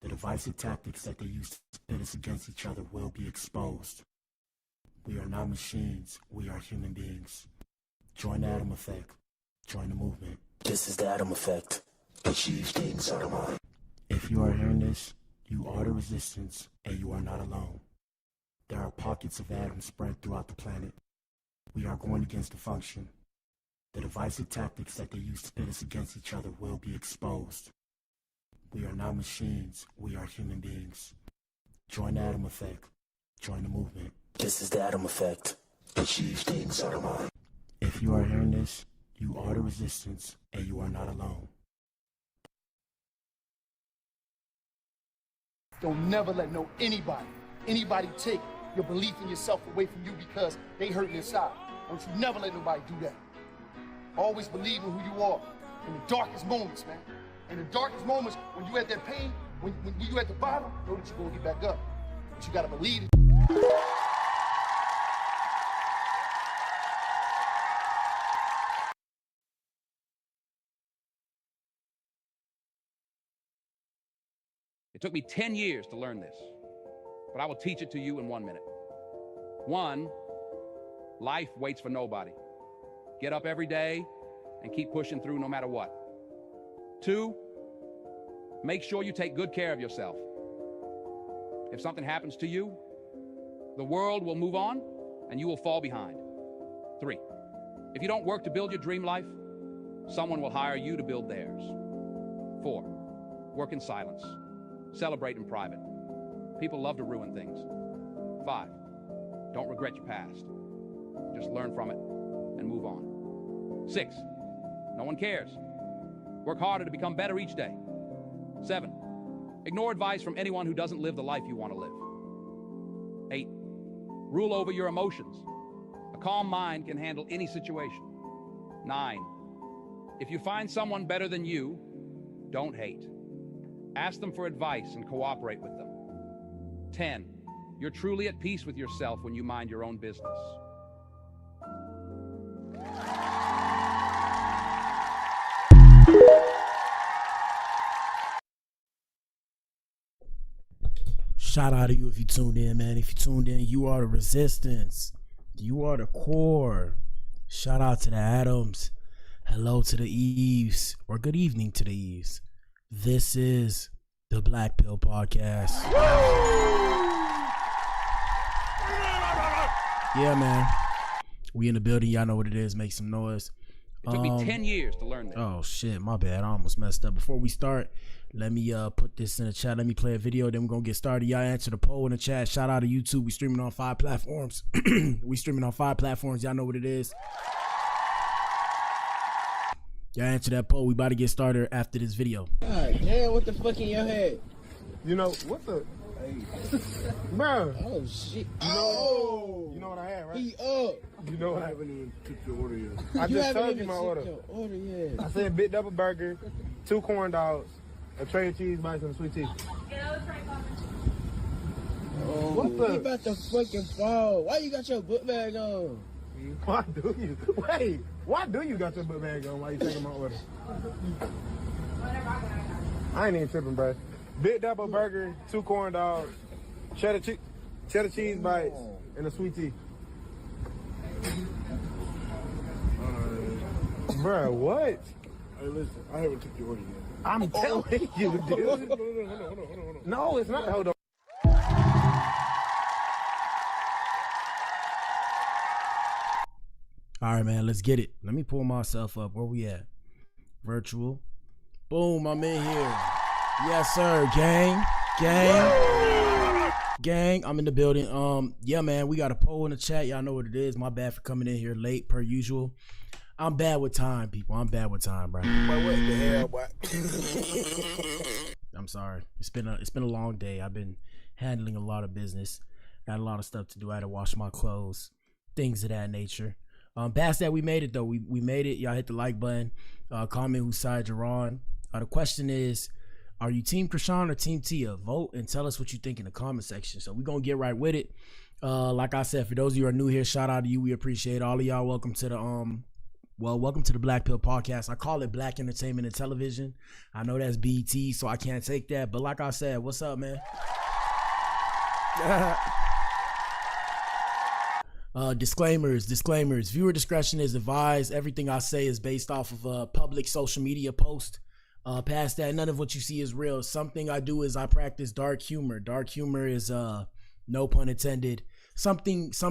The divisive tactics that they use to pit us against each other will be exposed. We are not machines, we are human beings. Join the Atom Effect. Join the movement. This is the Atom Effect. Achieve things out of mind. If you are hearing this, you are the resistance, and you are not alone. There are pockets of atoms spread throughout the planet. We are going against the function. The divisive tactics that they use to pit us against each other will be exposed. We are not machines, we are human beings. Join the Atom Effect. Join the movement. This is the Atom Effect. Achieve things out of mind. If you are hearing this, you are the resistance, and you are not alone. Don't never let anybody take your belief in yourself away from you because they hurt inside. Don't you never let nobody do that. Always believe in who you are in the darkest moments, man. In the darkest moments, when you at that pain, when you at the bottom, know that you're gonna get back up. But you gotta believe it. It took me 10 years to learn this, but I will teach it to you in 1 minute. 1, life waits for nobody. Get up every day and keep pushing through no matter what. 2, make sure you take good care of yourself. If something happens to you, the world will move on and you will fall behind. 3, if you don't work to build your dream life, someone will hire you to build theirs. 4, work in silence. Celebrate in private. People love to ruin things. 5, don't regret your past. Just learn from it and move on. 6, no one cares. Work harder to become better each day. 7, ignore advice from anyone who doesn't live the life you want to live. 8, rule over your emotions. A calm mind can handle any situation. 9, if you find someone better than you, don't hate. Ask them for advice and cooperate with them. 10, you're truly at peace with yourself when you mind your own business. Shout out to you if you tuned in, man. If you tuned in, you are the resistance. You are the core. Shout out to the atoms. Hello to the Eves, or good evening to the Eves. This is the Blac Pill podcast. Yeah, man. We in the building. Y'all know what it is. Make some noise. It took me 10 years to learn this. Oh, shit. My bad. I almost messed up. Before we start, let me put this in the chat. Let me play a video. Then we're going to get started. Y'all answer the poll in the chat. Shout out to YouTube. We streaming on 5 platforms. We streaming on 5 platforms. Y'all know what it is. Y'all answer that poll. We about to get started after this video. God damn, what the fuck in your head? You know, what the? Bro. Oh, shit. You know what I had, right? He up. You know what I haven't even took your order yet. I You just haven't told even you my checked order. your order yet. I said big double burger, 2 corn dogs, a tray of cheese bites, and a sweet tea. Oh, What the- He about to fucking fall. Why you got your book bag on? Why do you? Wait, why do you got your book bag on while you taking my order? I ain't even tripping, bro. Big double burger, 2 corn dogs, cheddar cheese bites, and a sweet tea. Bro, what? Hey, listen, I haven't took your order yet. I'm telling you, dude. Hold on. No, it's not. Hold on. All right, man. Let's get it. Let me pull myself up. Where we at? Virtual. Boom. I'm in here. Yes, sir. Gang. I'm in the building. Yeah, man. We got a poll in the chat. Y'all know what it is. My bad for coming in here late, per usual. I'm bad with time, people. I'm bad with time, bro. Boy, what the hell, boy? I'm sorry. It's been a long day. I've been handling a lot of business. Got a lot of stuff to do. I had to wash my clothes, things of that nature. Past that, we made it though. We made it. Y'all hit the like button. Comment whose side you're on. The question is, are you Team Chrisean or Team Tia? Vote and tell us what you think in the comment section. So we're gonna get right with it. Like I said, for those of you who are new here, shout out to you. We appreciate all of y'all. Welcome to Well, welcome to the Blac Pill podcast. I call it Black Entertainment and Television. I know that's BET, so I can't take that. But like I said, what's up, man? Disclaimers. Viewer discretion is advised. Everything I say is based off of a public social media post. Past that, none of what you see is real. Something I do is I practice dark humor. Dark humor is, no pun intended. Some of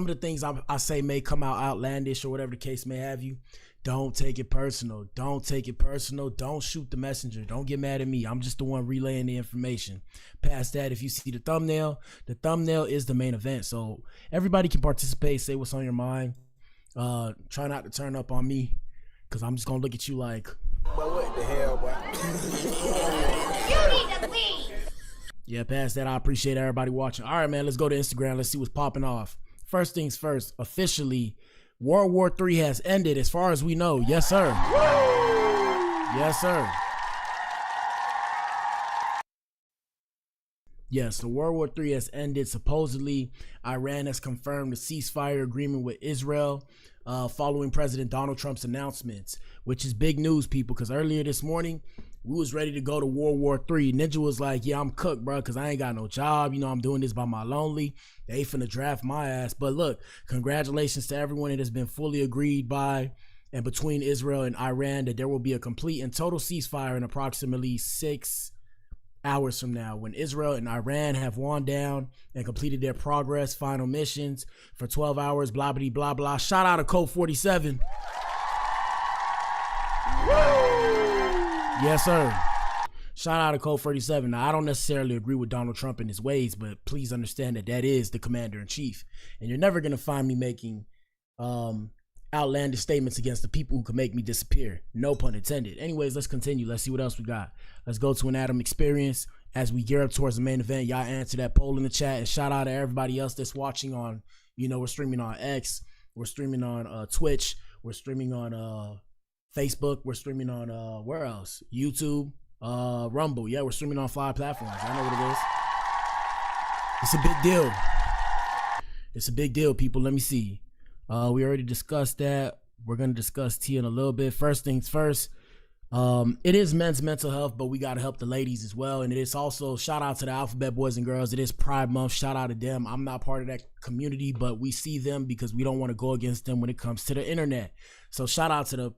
the things I say may come out outlandish or whatever the case may have you. Don't take it personal. Don't shoot the messenger. Don't get mad at me. I'm just the one relaying the information. Past that, if you see the thumbnail is the main event. So everybody can participate, say what's on your mind. Try not to turn up on me, because I'm just going to look at you like, But what the hell, boy? You need to leave. Yeah, past that, I appreciate everybody watching. All right, man, let's go to Instagram. Let's see what's popping off. First things first, officially, World War III has ended as far as we know. Yes, sir. Yes, sir. Yes, so World War III has ended. Supposedly, Iran has confirmed a ceasefire agreement with Israel following President Donald Trump's announcements, which is big news, people, because earlier this morning, we was ready to go to World War III. Ninja was like, yeah, I'm cooked, bro, because I ain't got no job. You know, I'm doing this by my lonely. They finna draft my ass. But look, congratulations to everyone. It has been fully agreed by and between Israel and Iran that there will be a complete and total ceasefire in approximately 6 hours from now, when Israel and Iran have wound down and completed their progress final missions for 12 hours, blah, blah, blah, blah. Shout out to Code 47. Yes, sir. Shout out to Code 47. Now, I don't necessarily agree with Donald Trump and his ways, but please understand that that is the commander-in-chief. And you're never going to find me making outlandish statements against the people who can make me disappear. No pun intended. Anyways, let's continue. Let's see what else we got. Let's go to an Adam experience as we gear up towards the main event. Y'all answer that poll in the chat, and shout out to everybody else that's watching on, you know, we're streaming on X, we're streaming on Twitch, we're streaming on Facebook, we're streaming on where else? YouTube, Rumble. Yeah, we're streaming on 5 platforms. I know what it is. It's a big deal. It's a big deal, people. Let me see. We already discussed that. We're going to discuss Tia in a little bit. First things first, it is men's mental health, but we got to help the ladies as well. And it is also, shout out to the Alphabet Boys and Girls. It is Pride Month. Shout out to them. I'm not part of that community, but we see them because we don't want to go against them when it comes to the internet. So shout out to the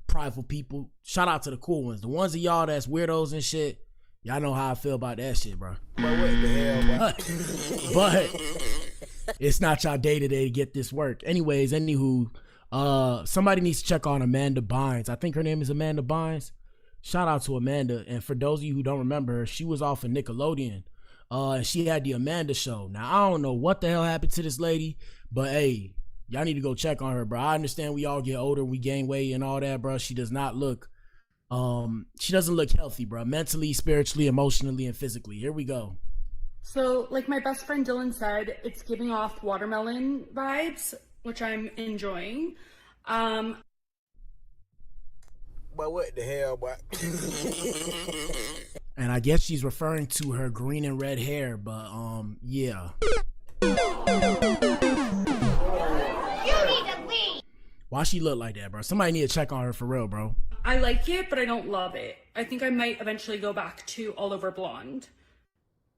prideful people. Shout out to the cool ones. The ones of y'all that's weirdos and shit, y'all know how I feel about that shit, bro. But what the hell, boy? But it's not y'all day-to-day to get this work. Anyways, anywho, somebody needs to check on Amanda Bynes. I think her name is Amanda Bynes. Shout out to Amanda. And for those of you who don't remember her, she was off of Nickelodeon. And she had the Amanda Show. Now, I don't know what the hell happened to this lady, but hey, y'all need to go check on her, bro. I understand we all get older, we gain weight and all that, bro. She does not look, she doesn't look healthy, bro. Mentally, spiritually, emotionally, and physically. Here we go. So, like my best friend Dylan said, it's giving off watermelon vibes, which I'm enjoying. But what the hell, boy? And I guess she's referring to her green and red hair, but yeah. You need to leave. Why she look like that, bro? Somebody need to check on her for real, bro. I like it, but I don't love it. I think I might eventually go back to all over blonde.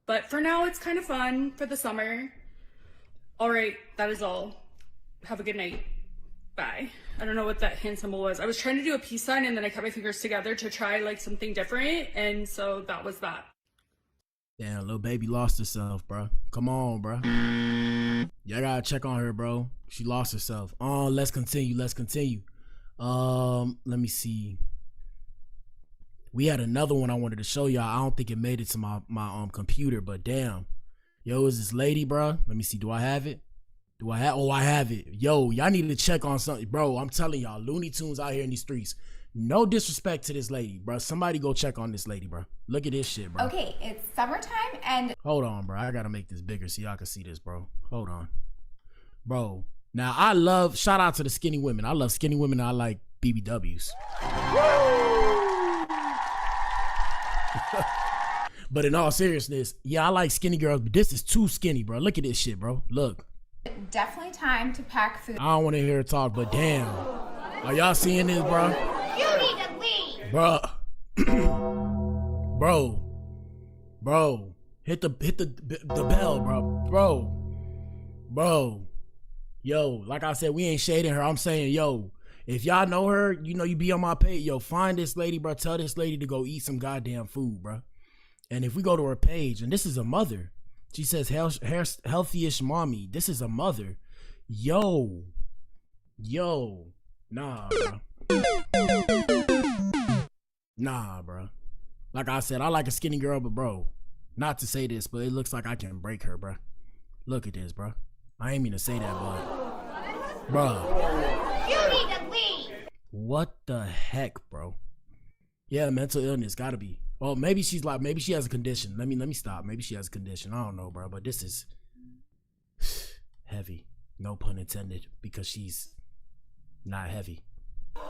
But for now, it's kind of fun for the summer. All right, that is all. Have a good night. Bye. I don't know what that hand symbol was. I was trying to do a peace sign and then I kept my fingers together to try like something different. And so that was that. Damn, little baby lost herself, bro. Come on, bro. Y'all gotta check on her, bro. She lost herself. Let's continue. Let me see. We had another one I wanted to show y'all. I don't think it made it to my computer, but damn. Yo, is this lady, bro? Let me see. Do I have it? I have it. Yo, y'all need to check on something. Bro, I'm telling y'all, Looney Tunes out here in these streets. No disrespect to this lady, bro. Somebody go check on this lady, bro. Look at this shit, bro. Okay, it's summertime and... Hold on, bro. I gotta make this bigger so y'all can see this, bro. Hold on. Bro, now I love... Shout out to the skinny women. I love skinny women and I like BBWs. But in all seriousness, yeah, I like skinny girls, but this is too skinny, bro. Look at this shit, bro. Look. Definitely time to pack food. I don't want to hear her talk, but damn. Are y'all seeing this, bro? You need to leave. Bro, hit the bell, bro. Yo, like I said, we ain't shading her. I'm saying, yo, if y'all know her, you know you be on my page. Yo, find this lady, bro. Tell this lady to go eat some goddamn food, bro. And if we go to her page, and this is a mother, she says healthy-ish mommy. This is a mother. Yo, nah, bro. Like I said, I like a skinny girl, but bro, not to say this, but it looks like I can break her, bro. Look at this, bro. I ain't mean to say that, but bro. You need to leave. What the heck, bro? Yeah, mental illness, gotta be. Oh, maybe she has a condition. Let me stop. Maybe she has a condition. I don't know, bro. But this is heavy. No pun intended, because she's not heavy. You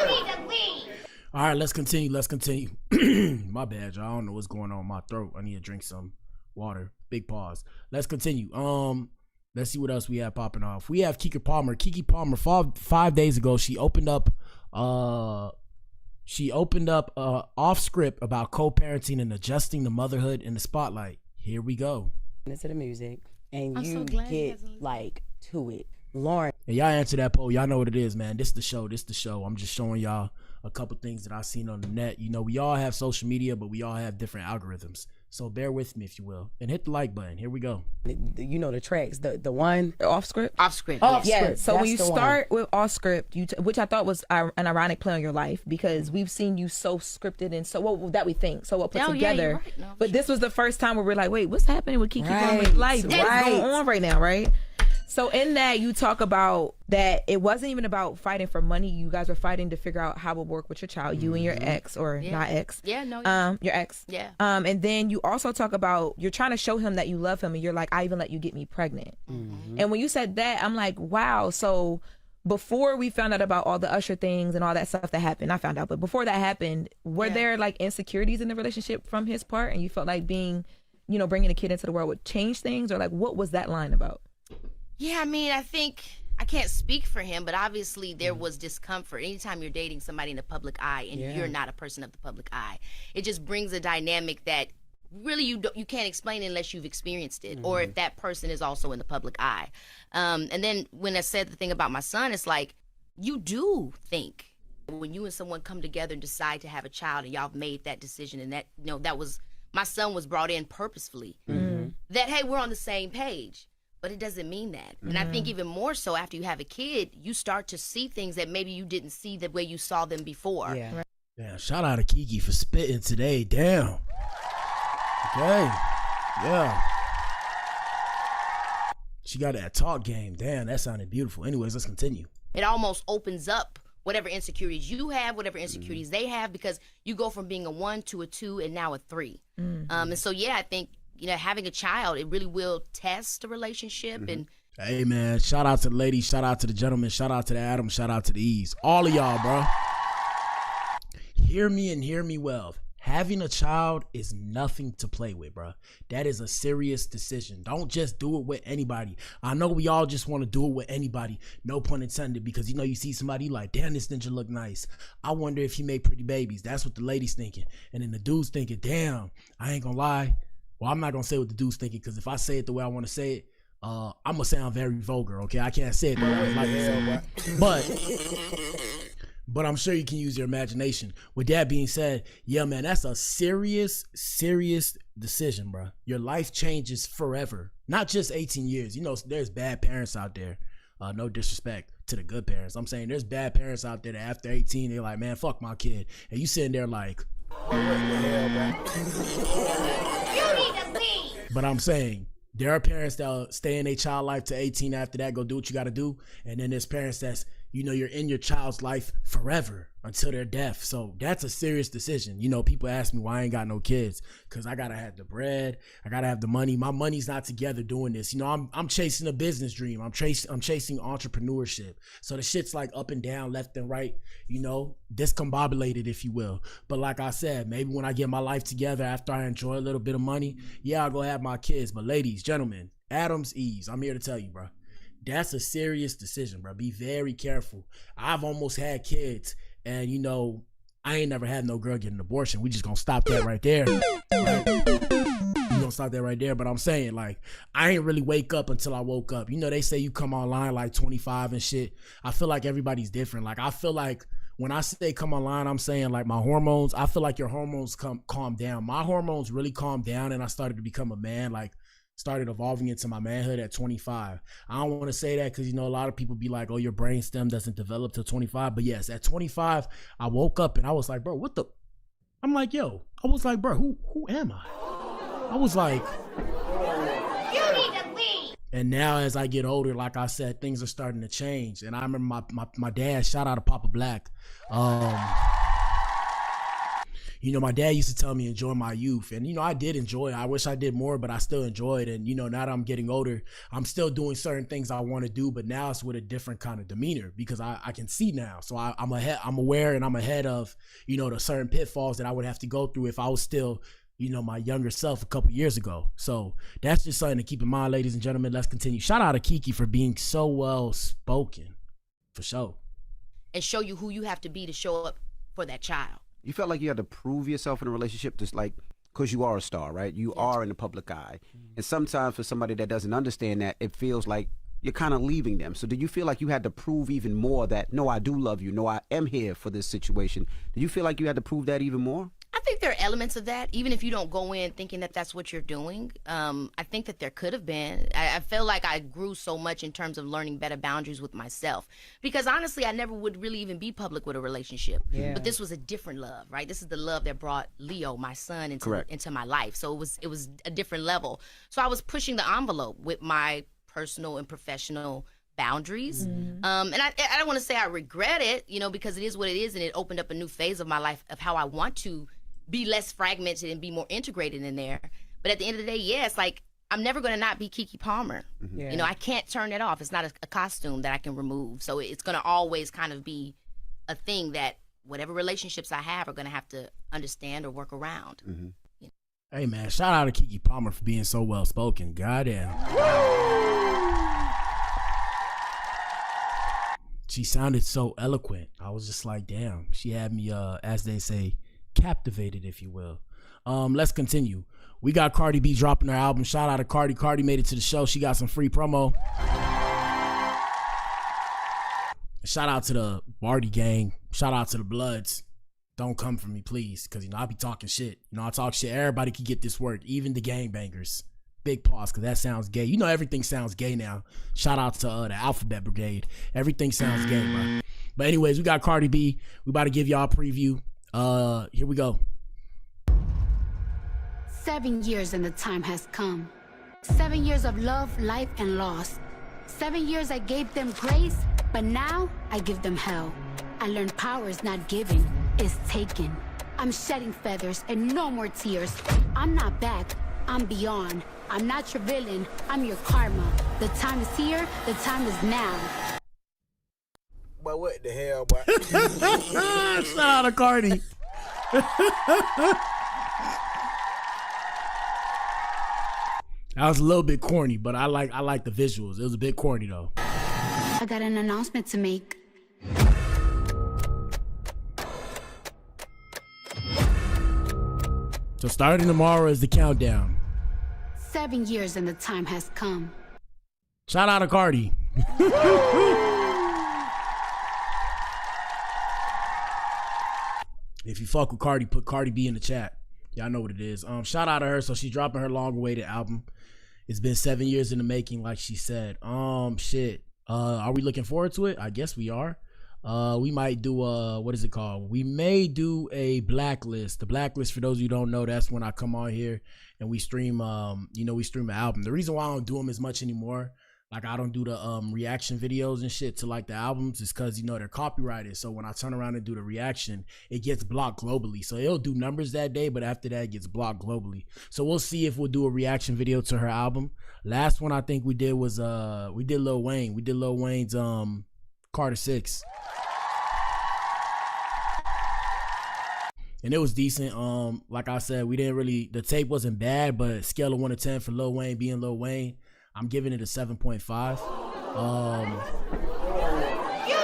need to leave. All right, let's continue. My bad, y'all. I don't know what's going on in my throat. I need to drink some water. Big pause. Let's continue. Let's see what else we have popping off. We have Keke Palmer. Keke Palmer, 5 days ago, she opened up off script about co-parenting and adjusting the motherhood in the spotlight. Here we go. Into the music, and I'm you so glad get like to it, Lauren. And y'all answer that poll. Y'all know what it is, man. This the show. I'm just showing y'all a couple things that I seen on the net. You know, we all have social media, but we all have different algorithms. So bear with me, if you will, and hit the like button. Here we go. You know the tracks, the one off script. Off script. Yeah. So when you start with off script, which I thought was an ironic play on your life, because we've seen you so scripted and so what that we think so well put together. Right. No, but this was the first time where we're like, wait, what's happening with Keke Palmer's life? What's going on right now, right? So in that, you talk about that it wasn't even about fighting for money. You guys were fighting to figure out how it would work with your child, you and your ex, or not ex. Yeah, no. Your ex. Yeah. And then you also talk about you're trying to show him that you love him, and you're like, I even let you get me pregnant. And when you said that, I'm like, wow. So before we found out about all the Usher things and all that stuff that happened, I found out, but before that happened, were there like insecurities in the relationship from his part, and you felt like being, you know, bringing a kid into the world would change things, or like what was that line about? Yeah, I mean, I think I can't speak for him, but obviously there was discomfort. Anytime you're dating somebody in the public eye and you're not a person of the public eye, it just brings a dynamic that really you can't explain unless you've experienced it, or if that person is also in the public eye. And then when I said the thing about my son, it's like, you do think when you and someone come together and decide to have a child, and y'all have made that decision, and that, you know, that was, my son was brought in purposefully, that, hey, we're on the same page. But it doesn't mean that. And I think even more so after you have a kid, you start to see things that maybe you didn't see the way you saw them before. Yeah, shout out to Keke for spitting today. Damn. Okay. Yeah. She got that talk game. Damn, that sounded beautiful. Anyways, let's continue. It almost opens up whatever insecurities you have, whatever insecurities they have, because you go from being a 1 to a 2 and now a 3. And so, yeah, I think, you know, having a child, it really will test the relationship. And hey, man, shout out to the ladies, shout out to the gentlemen, shout out to the Adams, shout out to the E's. All of y'all, bro. Hear me and hear me well. Having a child is nothing to play with, bro. That is a serious decision. Don't just do it with anybody. I know we all just want to do it with anybody, no pun intended, because, you know, you see somebody like, damn, this ninja look nice. I wonder if he made pretty babies. That's what the ladies thinking. And then the dude's thinking, damn, I ain't gonna lie. Well, I'm not going to say what the dude's thinking, because if I say it the way I want to say it, I'm going to sound very vulgar, okay? I can't say it the way I like to say it. But I'm sure you can use your imagination. With that being said, yeah, man, that's a serious, serious decision, bro. Your life changes forever. Not just 18 years. You know, there's bad parents out there. No disrespect to the good parents. I'm saying there's bad parents out there that after 18, they're like, man, fuck my kid. And you sitting there like, You need to leave. but I'm saying there are parents that'll stay in their child life to 18 after that, go do what you got to do. And then there's parents that's, you know, you're in your child's life forever until their death. So that's a serious decision. You know, people ask me why I ain't got no kids, because I got to have the bread. I got to have the money. My money's not together doing this. You know, I'm chasing a business dream. I'm chasing entrepreneurship. So the shit's like up and down, left and right, you know, discombobulated, if you will. But like I said, maybe when I get my life together after I enjoy a little bit of money, yeah, I'll go have my kids. But ladies, gentlemen, Adams, Eves, I'm here to tell you, bro. that's a serious decision, bro. Be very careful. I've almost had kids, and you know, I ain't never had no girl get an abortion. We just gonna stop that right there. Right? We gonna stop that right there. But I'm saying, like, I ain't really wake up until I woke up. You know, they say you come online like 25 and shit. I feel like everybody's different. Like, I feel like when I say come online, I'm saying like my hormones, I feel like your hormones calm down. My hormones really calmed down, and I started to become a man, like started evolving into my manhood at 25. I don't want to say that because, you know, a lot of people be like, oh, your brain stem doesn't develop till 25. But yes, at 25, I woke up and I was like, bro, what the? I'm like, yo, I was like, bro, who am I? I was like, You need to leave. and now as I get older, like I said, things are starting to change. And I remember my dad, shout out to Papa Blac. You know, my dad used to tell me enjoy my youth, and you know, I did enjoy it. I wish I did more, but I still enjoy it. And you know, now that I'm getting older, I'm still doing certain things I want to do, but now it's with a different kind of demeanor because I can see now. So I'm aware, and I'm ahead of, you know, the certain pitfalls that I would have to go through if I was still, you know, my younger self a couple years ago. So that's just something to keep in mind, ladies and gentlemen. Let's continue. Shout out to Keke for being so well spoken, for sure. And show you who you have to be to show up for that child. You felt like you had to prove yourself in a relationship, just like, because you are a star, right? You are in the public eye. And sometimes for somebody that doesn't understand that, it feels like you're kind of leaving them. So did you feel like you had to prove even more that, no, I do love you, no, I am here for this situation? Did you feel like you had to prove that even more? I think there are elements of that, even if you don't go in thinking that that's what you're doing. I think that there could have been. I feel like I grew so much in terms of learning better boundaries with myself. Because honestly, I never would really even be public with a relationship. Yeah. But this was a different love, right? This is the love that brought Leo, my son, into my life. So it was a different level. So I was pushing the envelope with my personal and professional boundaries. And I don't want to say I regret it, you know, because it is what it is, and it opened up a new phase of my life of how I want to be less fragmented and be more integrated in there. But at the end of the day, yeah, it's like I'm never going to not be Keke Palmer. Yeah. You know, I can't turn it off. It's not a costume that I can remove. So it's going to always kind of be a thing that whatever relationships I have are going to have to understand or work around. You know? Hey, man, shout out to Keke Palmer for being so well spoken. Goddamn. She sounded so eloquent. I was just like, damn. She had me, as they say, captivated, if you will. Let's continue. We got Cardi B dropping her album. Shout out to Cardi. Cardi made it to the show. She got some free promo. Shout out to the Barty gang. Shout out to the Bloods. Don't come for me, please, because, you know, I be talking shit. You know, I talk shit. Everybody can get this work, even the gangbangers. Big pause, because that sounds gay. You know, everything sounds gay now. Shout out to the Alphabet Brigade. Everything sounds gay, bro. But anyways, we got Cardi B. We about to give y'all a preview. Here we go. 7 years and the time has come. 7 years of love, life, and loss. 7 years I gave them grace, but now I give them hell. I learned power is not giving, it's taken. I'm shedding feathers and no more tears. I'm not back, I'm beyond. I'm not your villain, I'm your karma. The time is here, the time is now. But what the hell, boy? Shout out to Cardi. That was a little bit corny, but I like the visuals. It was a bit corny though. I got an announcement to make. So starting tomorrow is the countdown. 7 years and the time has come. Shout out to Cardi. If you fuck with Cardi, put Cardi B in the chat. Y'all know what it is. Shout out to her. So she's dropping her long-awaited album. It's been 7 years in the making, like she said. Shit. Are we looking forward to it? I guess we are. We might do what is it called? We may do a blacklist. The blacklist, for those of you who don't know, that's when I come on here and we stream we stream an album. The reason why I don't do them as much anymore, like I don't do the reaction videos and shit to like the albums, is because, you know, they're copyrighted. So when I turn around and do the reaction, it gets blocked globally. So it'll do numbers that day, but after that it gets blocked globally. So we'll see if we'll do a reaction video to her album. Last one I think we did was we did Lil Wayne. We did Lil Wayne's Carter 6. And it was decent. Like I said, the tape wasn't bad, but scale of 1 to 10 for Lil Wayne being Lil Wayne, I'm giving it a 7.5. You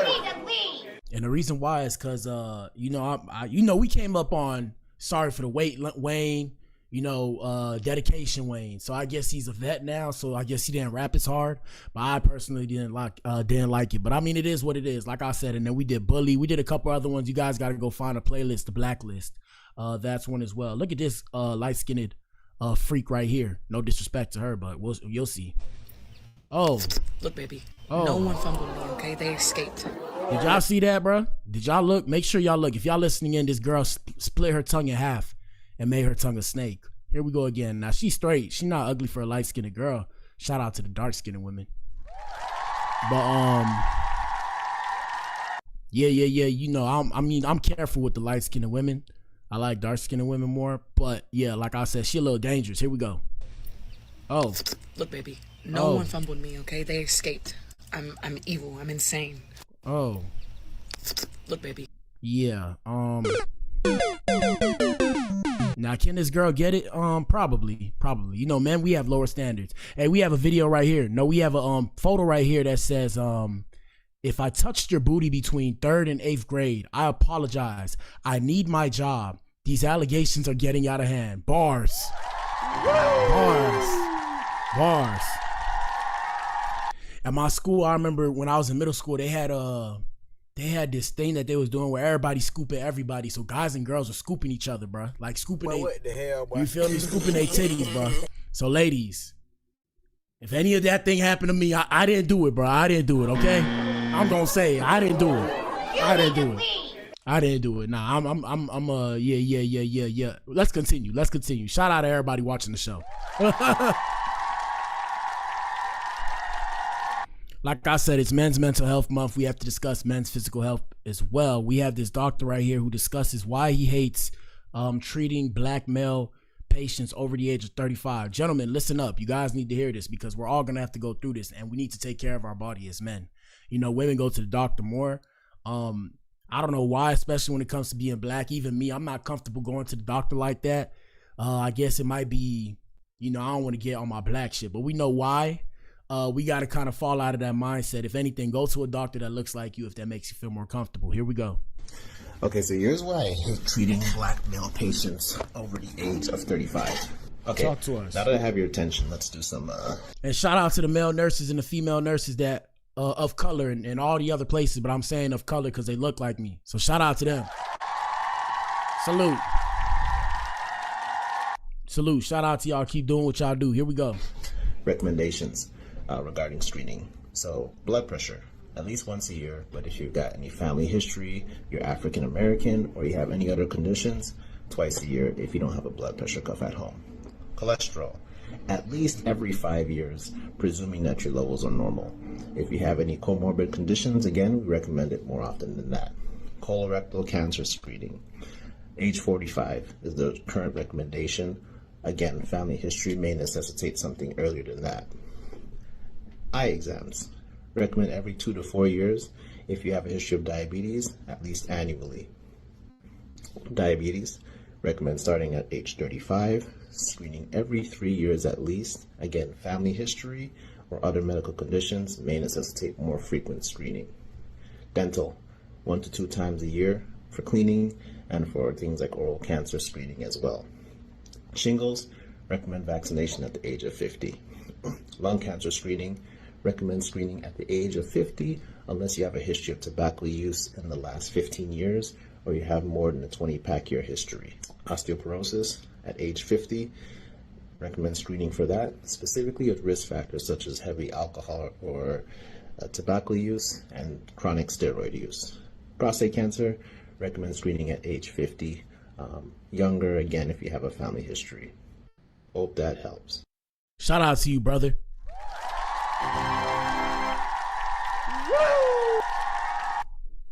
need to leave. And the reason why is because we came up on Sorry for the Wait Wayne, dedication Wayne. So I guess he's a vet now, so I guess he didn't rap as hard. But I personally didn't like it. But I mean, it is what it is, like I said. And then we did Bully. We did a couple other ones. You guys got to go find a playlist, the Blacklist. That's one as well. Look at this light-skinned freak right here. No disrespect to her, but you'll see. Oh. Look, baby. Oh. No one fumbled me, okay? They escaped. Did y'all see that, bro? Did y'all look? Make sure y'all look. If y'all listening in, this girl split her tongue in half and made her tongue a snake. Here we go again. Now, she's straight. She's not ugly for a light-skinned girl. Shout out to the dark-skinned women. But, yeah. I'm careful with the light-skinned women. I like dark-skinned women more. But, yeah, like I said, she a little dangerous. Here we go. Oh. Look, baby. No one fumbled me, okay? They escaped. I'm evil. I'm insane. Oh. Look, baby. Yeah. Now, can this girl get it? Probably. Men, we have lower standards. Hey, we have a video right here. No, we have a photo right here that says, if I touched your booty between 3rd and 8th grade, I apologize. I need my job. These allegations are getting out of hand. Bars. At my school, I remember when I was in middle school, they had this thing that they was doing where everybody scooping everybody. So guys and girls were scooping each other, bro. Like scooping. What the hell, boy? You feel me? Scooping their titties, bro. So ladies, if any of that thing happened to me, I didn't do it, bro. I didn't do it. Okay, I'm gonna say I didn't do it. I didn't do it. Nah, yeah. Let's continue. Shout out to everybody watching the show. Like I said, it's Men's Mental Health Month. We have to discuss men's physical health as well. We have this doctor right here who discusses why he hates treating black male patients over the age of 35. Gentlemen, listen up. You guys need to hear this because we're all going to have to go through this, and we need to take care of our body as men. Women go to the doctor more. I don't know why, especially when it comes to being black. Even me, I'm not comfortable going to the doctor like that. I guess it might be, I don't want to get on my black shit, but we know why. We got to kind of fall out of that mindset. If anything, go to a doctor that looks like you if that makes you feel more comfortable. Here we go. Okay, so here's why I hate treating black male patients over the age of 35. Okay, talk to us. Now that I have your attention, let's do some... And shout out to the male nurses and the female nurses that of color and all the other places, but I'm saying of color because they look like me. So shout out to them. Salute. Shout out to y'all. Keep doing what y'all do. Here we go. Recommendations regarding screening. So blood pressure, at least once a year, but if you've got any family history, you're African American, or you have any other conditions, twice a year if you don't have a blood pressure cuff at home. Cholesterol, at least every 5 years, presuming that your levels are normal. If you have any comorbid conditions, again, we recommend it more often than that. Colorectal cancer screening, age 45 is the current recommendation. Again, family history may necessitate something earlier than that. Eye exams. Recommend every 2 to 4 years. If you have a history of diabetes, at least annually. Diabetes. Recommend starting at age 35. Screening every 3 years at least. Again, family history or other medical conditions may necessitate more frequent screening. Dental. 1 to 2 times a year for cleaning and for things like oral cancer screening as well. Shingles, recommend vaccination at the age of 50. Lung cancer screening, recommend screening at the age of 50 unless you have a history of tobacco use in the last 15 years or you have more than a 20-pack year history. Osteoporosis at age 50, recommend screening for that, specifically with risk factors such as heavy alcohol or tobacco use and chronic steroid use. Prostate cancer, recommend screening at age 50. Younger, again, if you have a family history. Hope that helps. Shout out to you, brother.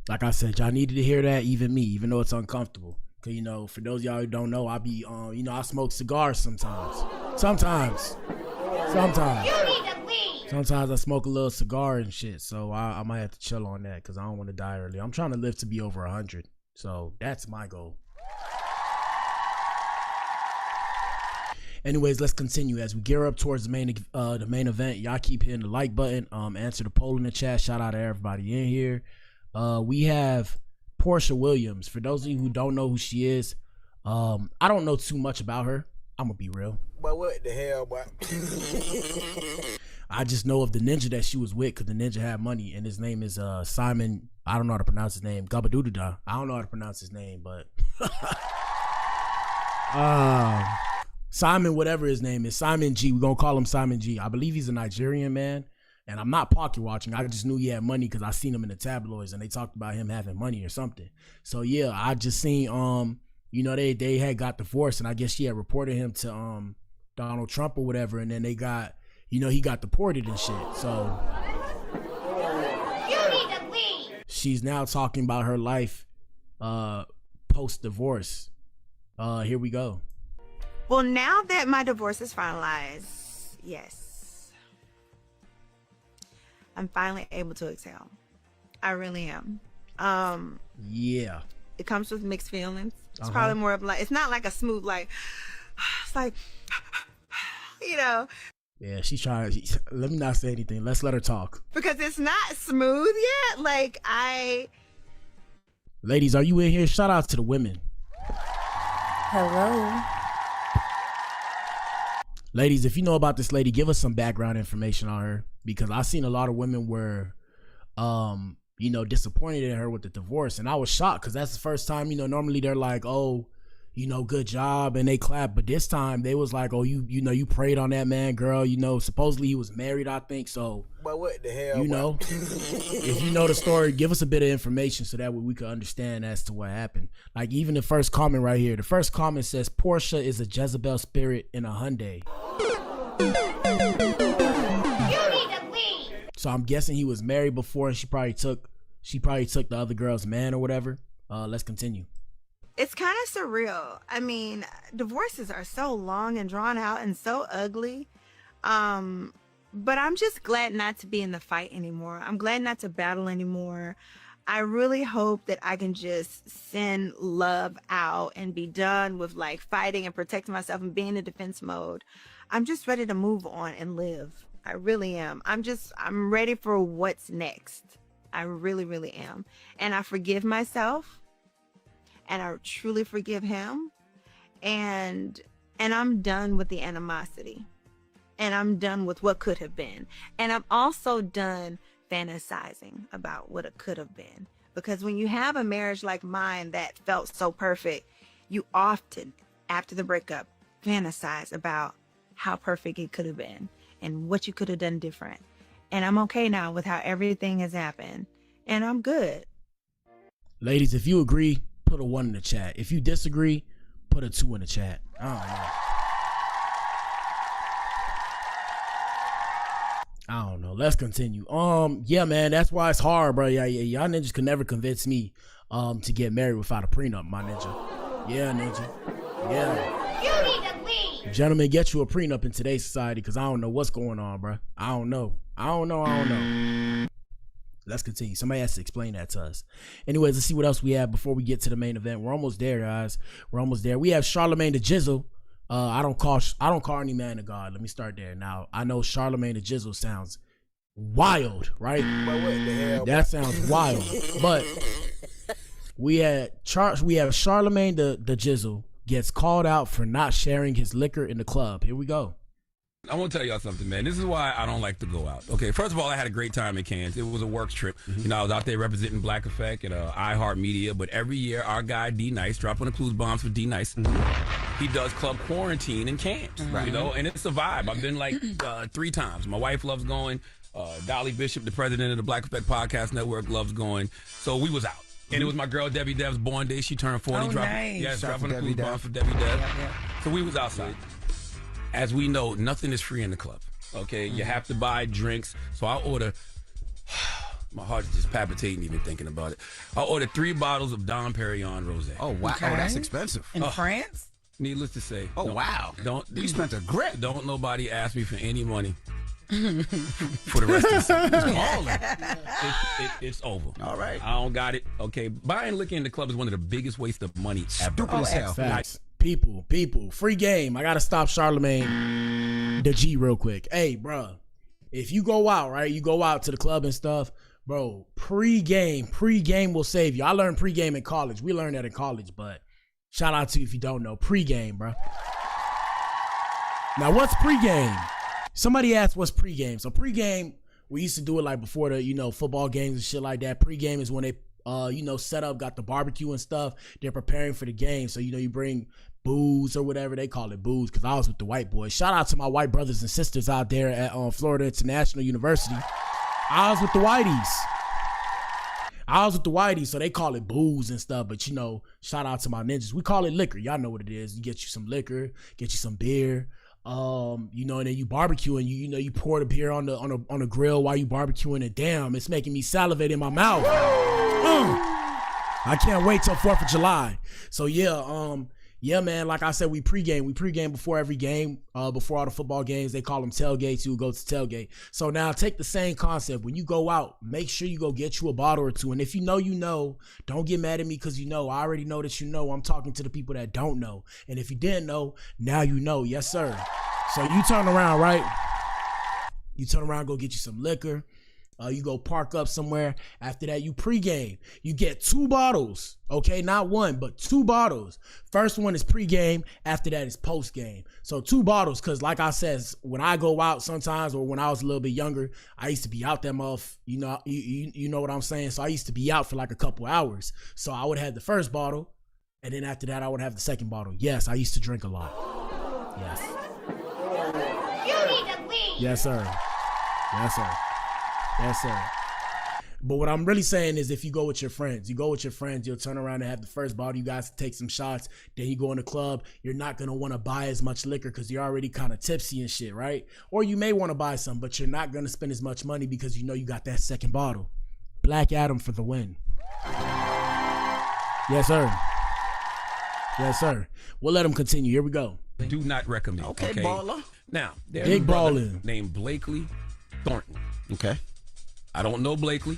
Like I said, y'all needed to hear that, even me, even though it's uncomfortable. Cause for those of y'all who don't know, I be I smoke cigars sometimes. Sometimes I smoke a little cigar and shit. So I might have to chill on that because I don't want to die early. I'm trying to live to be over 100. So that's my goal. Anyways, let's continue as we gear up towards the main event. Y'all keep hitting the like button. Answer the poll in the chat. Shout out to everybody in here. We have Porsha Williams. For those of you who don't know who she is, I don't know too much about her. I'm gonna be real. But what the hell, boy? I just know of the ninja that she was with, because the ninja had money, and his name is Simon. I don't know how to pronounce his name. Gabadoodada. I don't know how to pronounce his name, but Simon, whatever his name is, Simon G. We're gonna call him Simon G. I believe he's a Nigerian man, and I'm not pocket watching. I just knew he had money because I seen him in the tabloids, and they talked about him having money or something. So yeah, I just seen you know, they had got divorced, and I guess she had reported him to Donald Trump or whatever, and then they got, you know, he got deported and shit. So You need to leave. she's now talking about her life post divorce. Here we go. Well, now that my divorce is finalized, yes, I'm finally able to exhale. I really am. Yeah. It comes with mixed feelings. It's Uh-huh. probably more of like, it's not like a smooth, like, it's like, you know, Yeah, she's trying. Let me not say anything. Let's let her talk. because it's not smooth yet. Like, Ladies, are you in here? Shout out to the women. Hello. Ladies, if you know about this lady, give us some background information on her, because I've seen a lot of women were, you know, disappointed in her with the divorce, and I was shocked because that's the first time. You know, normally they're like, "Oh, you know, good job," and they clap, but this time they was like, "Oh, you know, you prayed on that man, girl. You know, supposedly he was married, I think so." But what the hell? You know, if you know the story, give us a bit of information so that way we can understand as to what happened. Like even the first comment right here, the first comment says, "Porsha is a Jezebel spirit in a Hyundai." You need to leave. So I'm guessing he was married before, and she probably took the other girl's man or whatever. Let's continue. it's kind of surreal. I mean, divorces are so long and drawn out and so ugly. But I'm just glad not to be in the fight anymore. I'm glad not to battle anymore. I really hope that I can just send love out and be done with like fighting and protecting myself and being in defense mode. I'm just ready to move on and live. I really am. I'm ready for what's next. I really, really am. And I forgive myself, and I truly forgive him. And I'm done with the animosity. And I'm done with what could have been. And I'm also done fantasizing about what it could have been. Because when you have a marriage like mine that felt so perfect, you often, after the breakup, fantasize about how perfect it could have been and what you could have done different. And I'm okay now with how everything has happened. And I'm good. Ladies, if you agree, put a 1 in the chat. If you disagree, put a 2 in the chat. I don't know. I don't know. Let's continue. Yeah, man, that's why it's hard, bro. Yeah, y'all ninjas can never convince me to get married without a prenup, my ninja. Yeah, ninja. Yeah. You need to leave. Gentlemen, get you a prenup in today's society, because I don't know what's going on, bro. I don't know. Let's continue. Somebody has to explain that to us. Anyways, let's see what else we have before we get to the main event. We're almost there, guys. We're almost there. We have Charlemagne the Jizzle. I don't call any man the God. Let me start there. Now, I know Charlemagne the Jizzle sounds wild, right? But what the hell? That sounds wild. But we have Charlemagne the Jizzle gets called out for not sharing his liquor in the club. Here we go. I want to tell y'all something, man. This is why I don't like to go out. Okay, first of all, I had a great time in Cannes. It was a work trip. Mm-hmm. You know, I was out there representing Black Effect and iHeartMedia. But every year, our guy D Nice, dropping the clues bombs for D Nice. Mm-hmm. He does Club Quarantine in Cannes. Right. You know, and it's a vibe. I've been like 3 times. My wife loves going. Dolly Bishop, the president of the Black Effect Podcast Network, loves going. So we was out. And it was my girl Debbie Dev's born day. She turned 40. Oh, nice. Yeah, Shout dropping the Debbie clues Dev. bombs for Debbie Dev. Yeah. So we was outside. As we know, nothing is free in the club. Okay, you have to buy drinks. So I order. My heart is just palpitating even thinking about it. I ordered 3 bottles of Dom Perignon Rosé. Oh wow, Okay. oh, that's expensive. In France? Needless to say. Oh wow, you spent a grip. Don't nobody ask me for any money for the rest of the summer. It's over. All right. I don't got it. Okay, buying liquor in the club is one of the biggest wastes of money ever. Stupid as hell. Facts. People, free game. I gotta stop Charlemagne the G real quick. Hey, bro, if you go out, right? You go out to the club and stuff, bro. Pre-game will save you. I learned pre-game in college. We learned that in college, but shout out to you if you don't know. Pre-game, bro. Now, what's pre-game? Somebody asked what's pre-game. So pre-game, we used to do it like before the, football games and shit like that. Pre-game is when they, set up, got the barbecue and stuff. They're preparing for the game. So, you bring booze or whatever. They call it booze because I was with the white boys. Shout out to my white brothers and sisters out there at Florida International University. I was with the whiteys. So they call it booze and stuff. But, shout out to my ninjas. We call it liquor. Y'all know what it is. You get you some liquor, get you some beer. And then you barbecue and you pour the beer on the grill while you barbecuing it. Damn, it's making me salivate in my mouth. I can't wait till 4th of July. So yeah, man, like I said, we pregame before every game, before all the football games. They call them tailgates. You go to tailgate. So now take the same concept. When you go out, make sure you go get you a bottle or two. And if you know, don't get mad at me because I already know that I'm talking to the people that don't know. And if you didn't know, now you know. Yes, sir. So you turn around, right? You turn around, go get you some liquor. You go park up somewhere. After that, you pregame. You get 2 bottles, okay? Not 1, but 2 bottles. First one is pregame. After that is postgame. So 2 bottles, because like I said, when I go out sometimes, or when I was a little bit younger, I used to be out that muff. You know what I'm saying? So I used to be out for like a couple hours. So I would have the first bottle, and then after that, I would have the second bottle. Yes, I used to drink a lot. Yes. You need to leave. Yes, sir. Yes, sir. Yes, sir. But what I'm really saying is if you go with your friends, you'll turn around and have the first bottle. You guys take some shots. Then you go in the club. You're not going to want to buy as much liquor because you're already kind of tipsy and shit, right? Or you may want to buy some, but you're not going to spend as much money because you got that second bottle. Black Adam for the win. Yes, sir. Yes, sir. We'll let him continue. Here we go. Do not recommend. Okay, baller. Now, there's Big a brother ballin'. named Blakely Thornton. Okay. I don't know Blakely.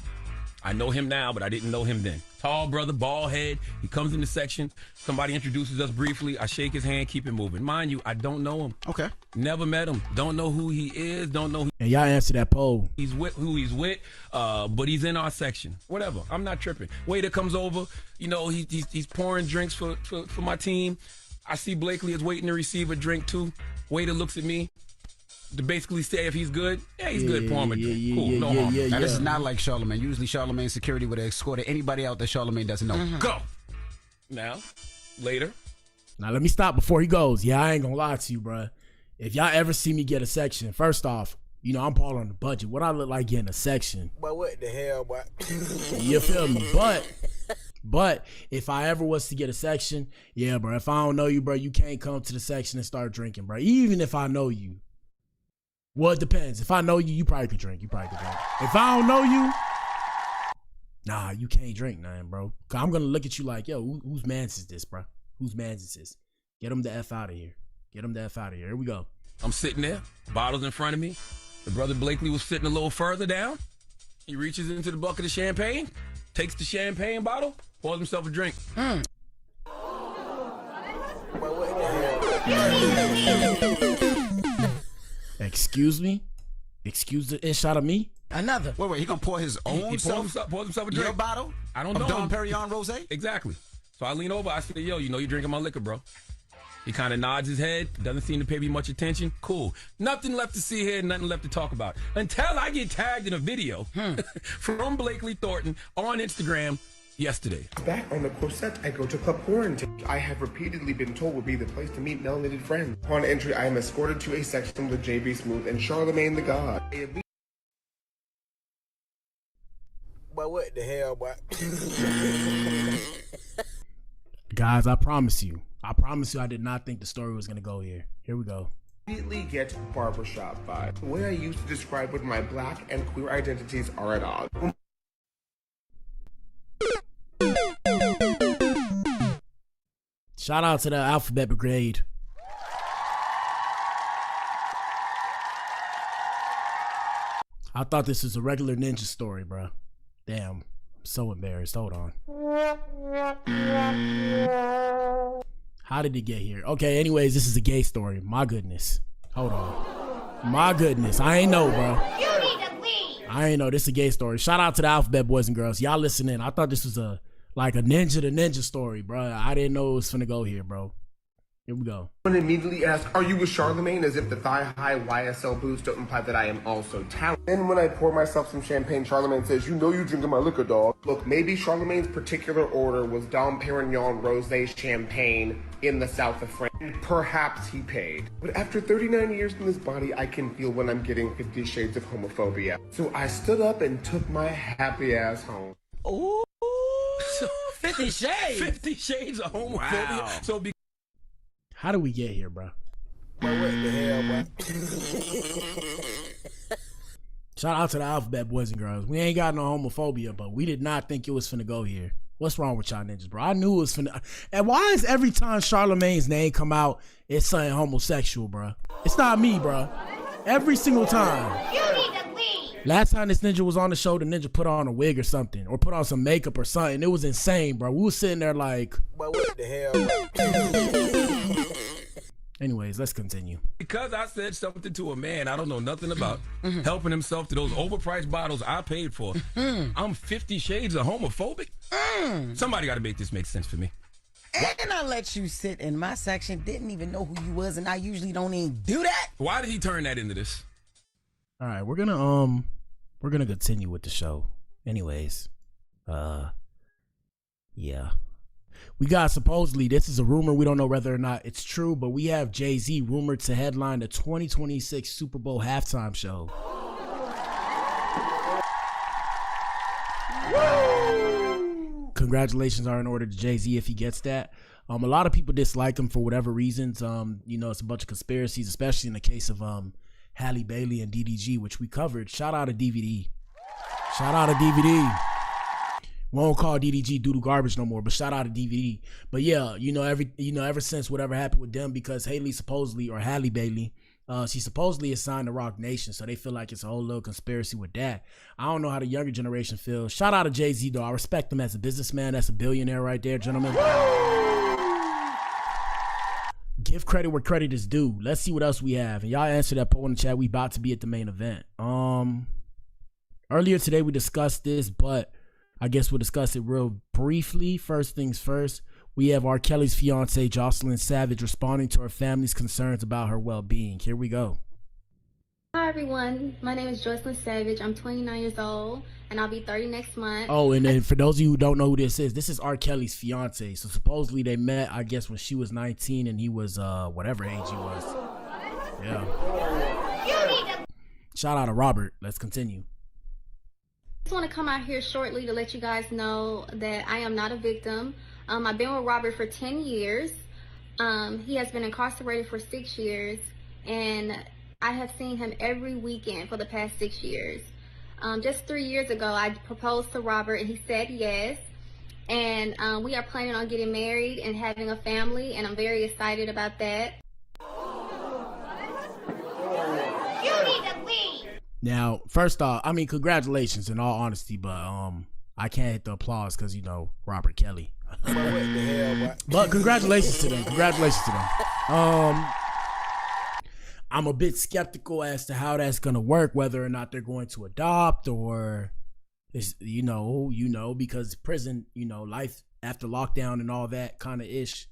I know him now, but I didn't know him then. Tall brother, bald head. He comes in the section. Somebody introduces us briefly. I shake his hand, keep it moving. Mind you, I don't know him. Okay. Never met him. Don't know who he is. Don't know And y'all answer that poll. who he's with. But he's in our section. Whatever. I'm not tripping. Waiter comes over. He's pouring drinks for my team. I see Blakely is waiting to receive a drink too. Waiter looks at me to basically say if he's good. Yeah, he's good. Pour him a drink. Cool. No harm. Now, this is not like Charlemagne. Usually Charlemagne's security would have escorted anybody out that Charlemagne doesn't know. Go. Now, later. Now, let me stop before he goes. Yeah, I ain't gonna lie to you, bro. If y'all ever see me get a section, first off, I'm all on the budget. What I look like getting a section? But what the hell, boy? You feel me? But if I ever was to get a section, yeah, bro, if I don't know you, bro, you can't come to the section and start drinking, bro. Even if I know you. Well, it depends. If I know you, you probably could drink. If I don't know you, nah, you can't drink nothing, bro. Cause I'm gonna look at you like, yo, whose man's is this, bro? Whose man's is this? Get him the F out of here. Here we go. I'm sitting there, bottles in front of me. The brother Blakely was sitting a little further down. He reaches into the bucket of champagne, takes the champagne bottle, pours himself a drink. Excuse me? Excuse the ish out of me? Another. Wait, he gonna pour his own He pours himself a drink. Your bottle? I don't know. Dom Perignon Rosé? Exactly. So I lean over. I say, yo, you're drinking my liquor, bro. He kind of nods his head. Doesn't seem to pay me much attention. Cool. Nothing left to see here. Nothing left to talk about. Until I get tagged in a video from Blakely Thornton on Instagram yesterday. Back on the corset, I go to Club Warranted. I have repeatedly been told would be the place to meet melanated friends. Upon entry, I am escorted to a section with JB Smooth and Charlemagne the God. But what the hell, boy? Guys, I promise you, I did not think the story was gonna go here. Here we go. Immediately get barbershop vibe. The way I used to describe what my black and queer identities are at odds. Shout out to the Alphabet Brigade. I thought this was a regular ninja story, bro. Damn, I'm so embarrassed. Hold on. How did it get here? Okay, anyways, this is a gay story. My goodness. Hold on. My goodness. I ain't know, bro. You need to leave. I ain't know. This is a gay story. Shout out to the Alphabet Boys and Girls. Y'all listening. I thought this was a ninja to ninja story, bro. I didn't know it was finna go here, bro. Here we go. Someone immediately asked, are you with Charlemagne? As if the thigh-high YSL boots don't imply that I am also talented. Then when I pour myself some champagne, Charlemagne says, you know you drinking my liquor, dog. Look, maybe Charlemagne's particular order was Dom Perignon Rosé Champagne in the south of France. Perhaps he paid. But after 39 years in this body, I can feel when I'm getting 50 shades of homophobia. So I stood up and took my happy ass home. Ooh. 50 shades. 50 shades of homophobia. Wow. So how do we get here, bro? What the hell, bro? Shout out to the Alphabet Boys and Girls. We ain't got no homophobia, but we did not think it was finna go here. What's wrong with y'all ninjas, bro? I knew it was finna. And why is every time Charlemagne's name come out, it's something homosexual, bro? It's not me, bro. Every single time. You need to leave. Last time this ninja was on the show, the ninja put on a wig or something, or put on some makeup or something. It was insane, bro. We was sitting there like, what the hell? Anyways, let's continue. Because I said something to a man I don't know nothing about, helping himself to those overpriced bottles I paid for, I'm 50 shades of homophobic? Somebody got to make this make sense for me. And I let you sit in my section, didn't even know who you was, and I usually don't even do that. Why did he turn that into this? All right, we're gonna continue with the show. Anyways, yeah. We got supposedly, this is a rumor, we don't know whether or not it's true, but we have Jay-Z rumored to headline the 2026 Super Bowl halftime show. Woo! Congratulations are in order to Jay-Z if he gets that. A lot of people dislike him for whatever reasons. You know, it's a bunch of conspiracies, especially in the case of Halle Bailey and DDG, which we covered. Shout out to DVD. Shout out to DVD. Won't call DDG doodle garbage no more, but shout out to DVD. But yeah, ever since whatever happened with them, because Halle Bailey, she supposedly is signed to Rock Nation, so they feel like it's a whole little conspiracy with that. I don't know how the younger generation feels. Shout out to Jay-Z though. I respect him as a businessman. That's a billionaire right there, gentlemen. Give credit where credit is due. Let's see what else we have. And y'all answer that poll in the chat. We about to be at the main event. Earlier today we discussed this, but I guess we'll discuss it real briefly. First things first, we have R. Kelly's fiancée, Jocelyn Savage, responding to her family's concerns about her well-being. Here we go. Hi, everyone. My name is Jocelyn Savage. I'm 29 years old, and I'll be 30 next month. Oh, and then for those of you who don't know who this is R. Kelly's fiancée. So supposedly they met, I guess, when she was 19 and he was whatever age he was. Yeah. Shout out to Robert. Let's continue. I just want to come out here shortly to let you guys know that I am not a victim. I've been with Robert for 10 years. He has been incarcerated for 6 years, and I have seen him every weekend for the past 6 years. Just 3 years ago, I proposed to Robert, and he said yes. And we are planning on getting married and having a family, and I'm very excited about that. You need to leave. Now, first off, I mean, congratulations in all honesty, but I can't hit the applause because, Robert Kelly. But congratulations to them. Congratulations to them. I'm a bit skeptical as to how that's going to work, whether or not they're going to adopt or, it's, because prison, life after lockdown and all that kind of ish.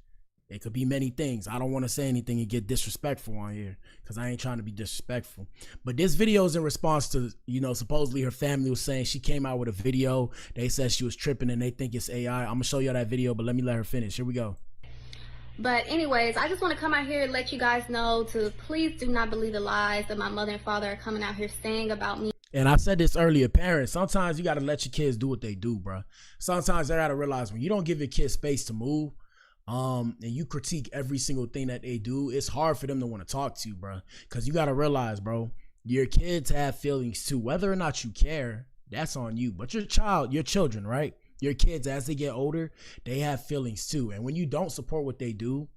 It could be many things. I don't want to say anything and get disrespectful on here because I ain't trying to be disrespectful. But this video is in response to, supposedly her family was saying she came out with a video. They said she was tripping and they think it's AI. I'm going to show you that video, but let me let her finish. Here we go. But anyways, I just want to come out here and let you guys know to please do not believe the lies that my mother and father are coming out here saying about me. And I said this earlier, parents, sometimes you got to let your kids do what they do, bro. Sometimes they got to realize when you don't give your kids space to move, and you critique every single thing that they do, it's hard for them to want to talk to you, bro. Because you got to realize, bro, your kids have feelings too. Whether or not you care, that's on you. But your children, right? Your kids, as they get older, they have feelings too. And when you don't support what they do,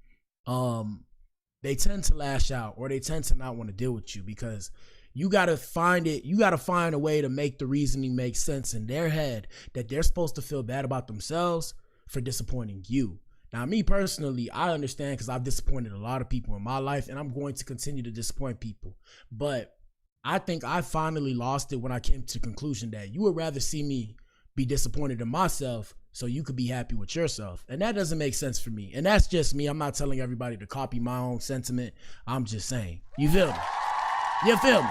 they tend to lash out or they tend to not want to deal with you because you got to find a way to make the reasoning make sense in their head that they're supposed to feel bad about themselves for disappointing you. Now, me personally, I understand because I've disappointed a lot of people in my life, and I'm going to continue to disappoint people. But I think I finally lost it when I came to the conclusion that you would rather see me be disappointed in myself so you could be happy with yourself. And that doesn't make sense for me. And that's just me. I'm not telling everybody to copy my own sentiment. I'm just saying. You feel me? You feel me?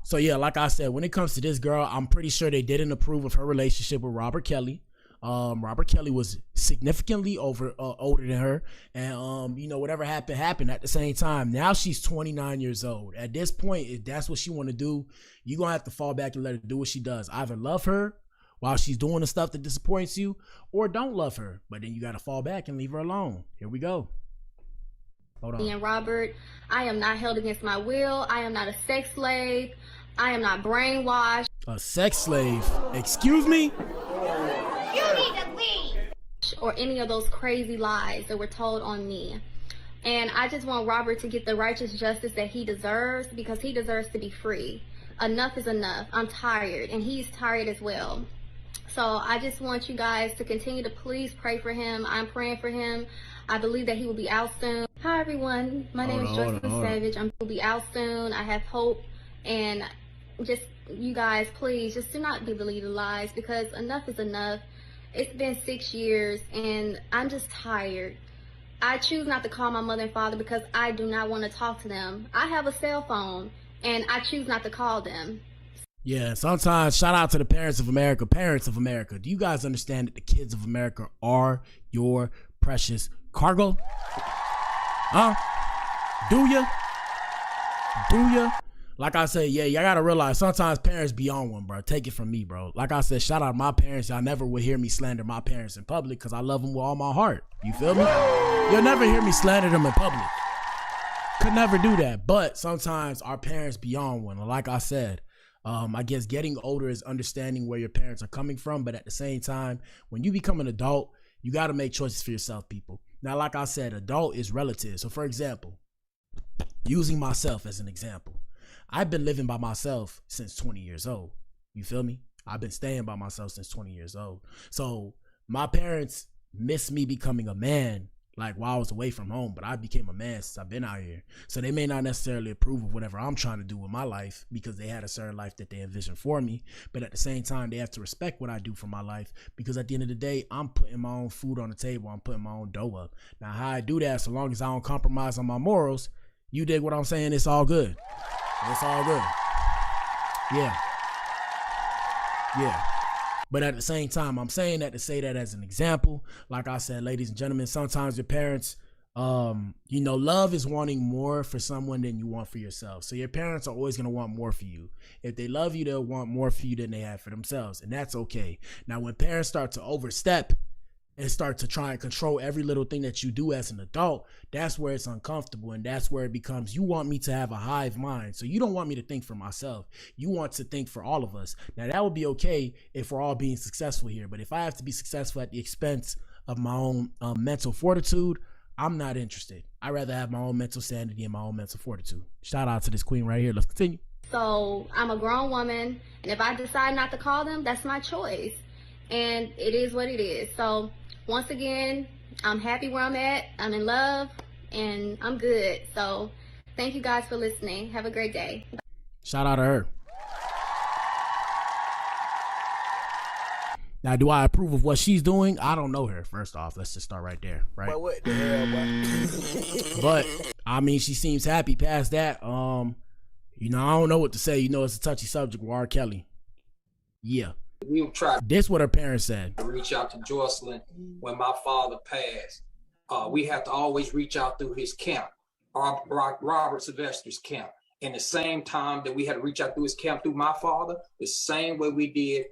So yeah, like I said, when it comes to this girl, I'm pretty sure they didn't approve of her relationship with Robert Kelly. Robert Kelly was significantly older than her, and you know, whatever happened at the same time. Now she's 29 years old. At this point, if that's what she want to do, you're gonna have to fall back and let her do what she does. Either love her while she's doing the stuff that disappoints you, or don't love her, but then you gotta fall back and leave her alone. Here we go. Hold on. Me and Robert, I am not held against my will. I am not a sex slave. I am not brainwashed. A sex slave? Excuse me? You need to leave. Or any of those crazy lies that were told on me. And I just want Robert to get the righteous justice that he deserves, because he deserves to be free. Enough is enough. I'm tired, and he's tired as well. So I just want you guys to continue to please pray for him. I'm praying for him. I believe that he will be out soon. Hi everyone, my name is Jocelyn Savage. I'm will be out soon. I have hope, and just you guys, please just do not believe the lies, because enough is enough. It's been 6 years and I'm just tired. I choose not to call my mother and father because I do not want to talk to them. I have a cell phone and I choose not to call them. Yeah, sometimes shout out to the parents of America. Parents of America, do you guys understand that the kids of America are your precious cargo? Huh? Do ya? Do ya? Like I said, yeah, y'all gotta realize sometimes parents be on one, bro. Take it from me, bro. Like I said, shout out to my parents. Y'all never would hear me slander my parents in public because I love them with all my heart. You feel me? You'll never hear me slander them in public. Could never do that. But sometimes our parents be on one. Like I said, I guess getting older is understanding where your parents are coming from. But at the same time, when you become an adult, you got to make choices for yourself, people. Now, like I said, adult is relative. So, for example, using myself as an example, I've been living by myself since 20 years old. You feel me? I've been staying by myself since 20 years old. So my parents miss me becoming a man, like while I was away from home, but I became a man since I've been out here. So they may not necessarily approve of whatever I'm trying to do with my life because they had a certain life that they envisioned for me. But at the same time, they have to respect what I do for my life, because at the end of the day, I'm putting my own food on the table. I'm putting my own dough up. Now, how I do that, so long as I don't compromise on my morals, you dig what I'm saying? It's all good. It's all good. Yeah. Yeah. But at the same time, I'm saying that to say that as an example. Like I said, ladies and gentlemen, sometimes your parents, you know, love is wanting more for someone than you want for yourself. So your parents are always going to want more for you. If they love you, they'll want more for you than they have for themselves. And that's okay. Now, when parents start to overstep and start to try and control every little thing that you do as an adult, that's where it's uncomfortable. And that's where it becomes, you want me to have a hive mind. So you don't want me to think for myself. You want to think for all of us. Now that would be okay if we're all being successful here. But if I have to be successful at the expense of my own mental fortitude, I'm not interested. I'd rather have my own mental sanity and my own mental fortitude. Shout out to this queen right here. Let's continue. So I'm a grown woman, and if I decide not to call them, that's my choice. And it is what it is. So once again, I'm happy where I'm at. I'm in love and I'm good. So thank you guys for listening. Have a great day. Shout out to her. Now, do I approve of what she's doing? I don't know her. First off, let's just start right there, right? But what the hell, boy? But I mean, she seems happy past that. You know, I don't know what to say. You know, it's a touchy subject with R. Kelly. Yeah. We tried. This what her parents said. To reach out to Jocelyn when my father passed. We have to always reach out through his camp, Robert Sylvester's camp. And the same time that we had to reach out through his camp through my father, the same way we did,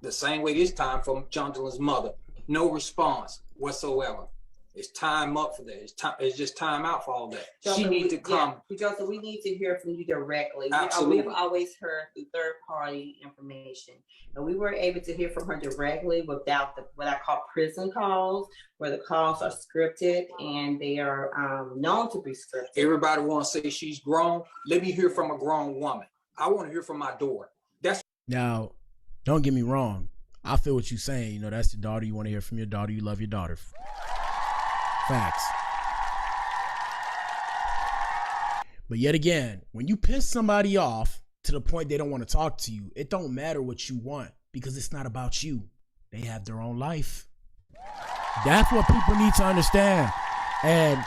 the same way this time from John Dylan's mother. No response whatsoever. It's time up for that. It's just time out for all that. Joseph, she needs to come. Yeah. Joseph, we need to hear from you directly. Absolutely. We have always heard through third-party information. And we were able to hear from her directly without what I call prison calls, where the calls are scripted and they are known to be scripted. Everybody wants to say she's grown. Let me hear from a grown woman. I want to hear from my daughter. Now, don't get me wrong. I feel what you're saying. You know, that's your daughter. You want to hear from your daughter. You love your daughter. Facts. But yet again, when you piss somebody off to the point they don't want to talk to you, it don't matter what you want because it's not about you. They have their own life. That's what people need to understand. And,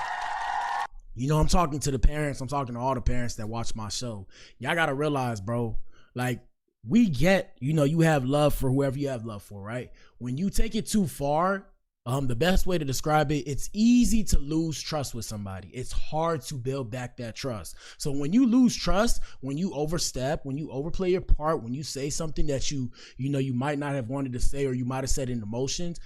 you know, I'm talking to the parents. I'm talking to all the parents that watch my show. Y'all got to realize, bro, like, we get, you know, you have love for whoever you have love for, right? When you take it too far, the best way to describe it, it's easy to lose trust with somebody. It's hard to build back that trust. So when you lose trust, when you overstep, when you overplay your part, when you say something that you know, you might not have wanted to say, or you might have said in emotions,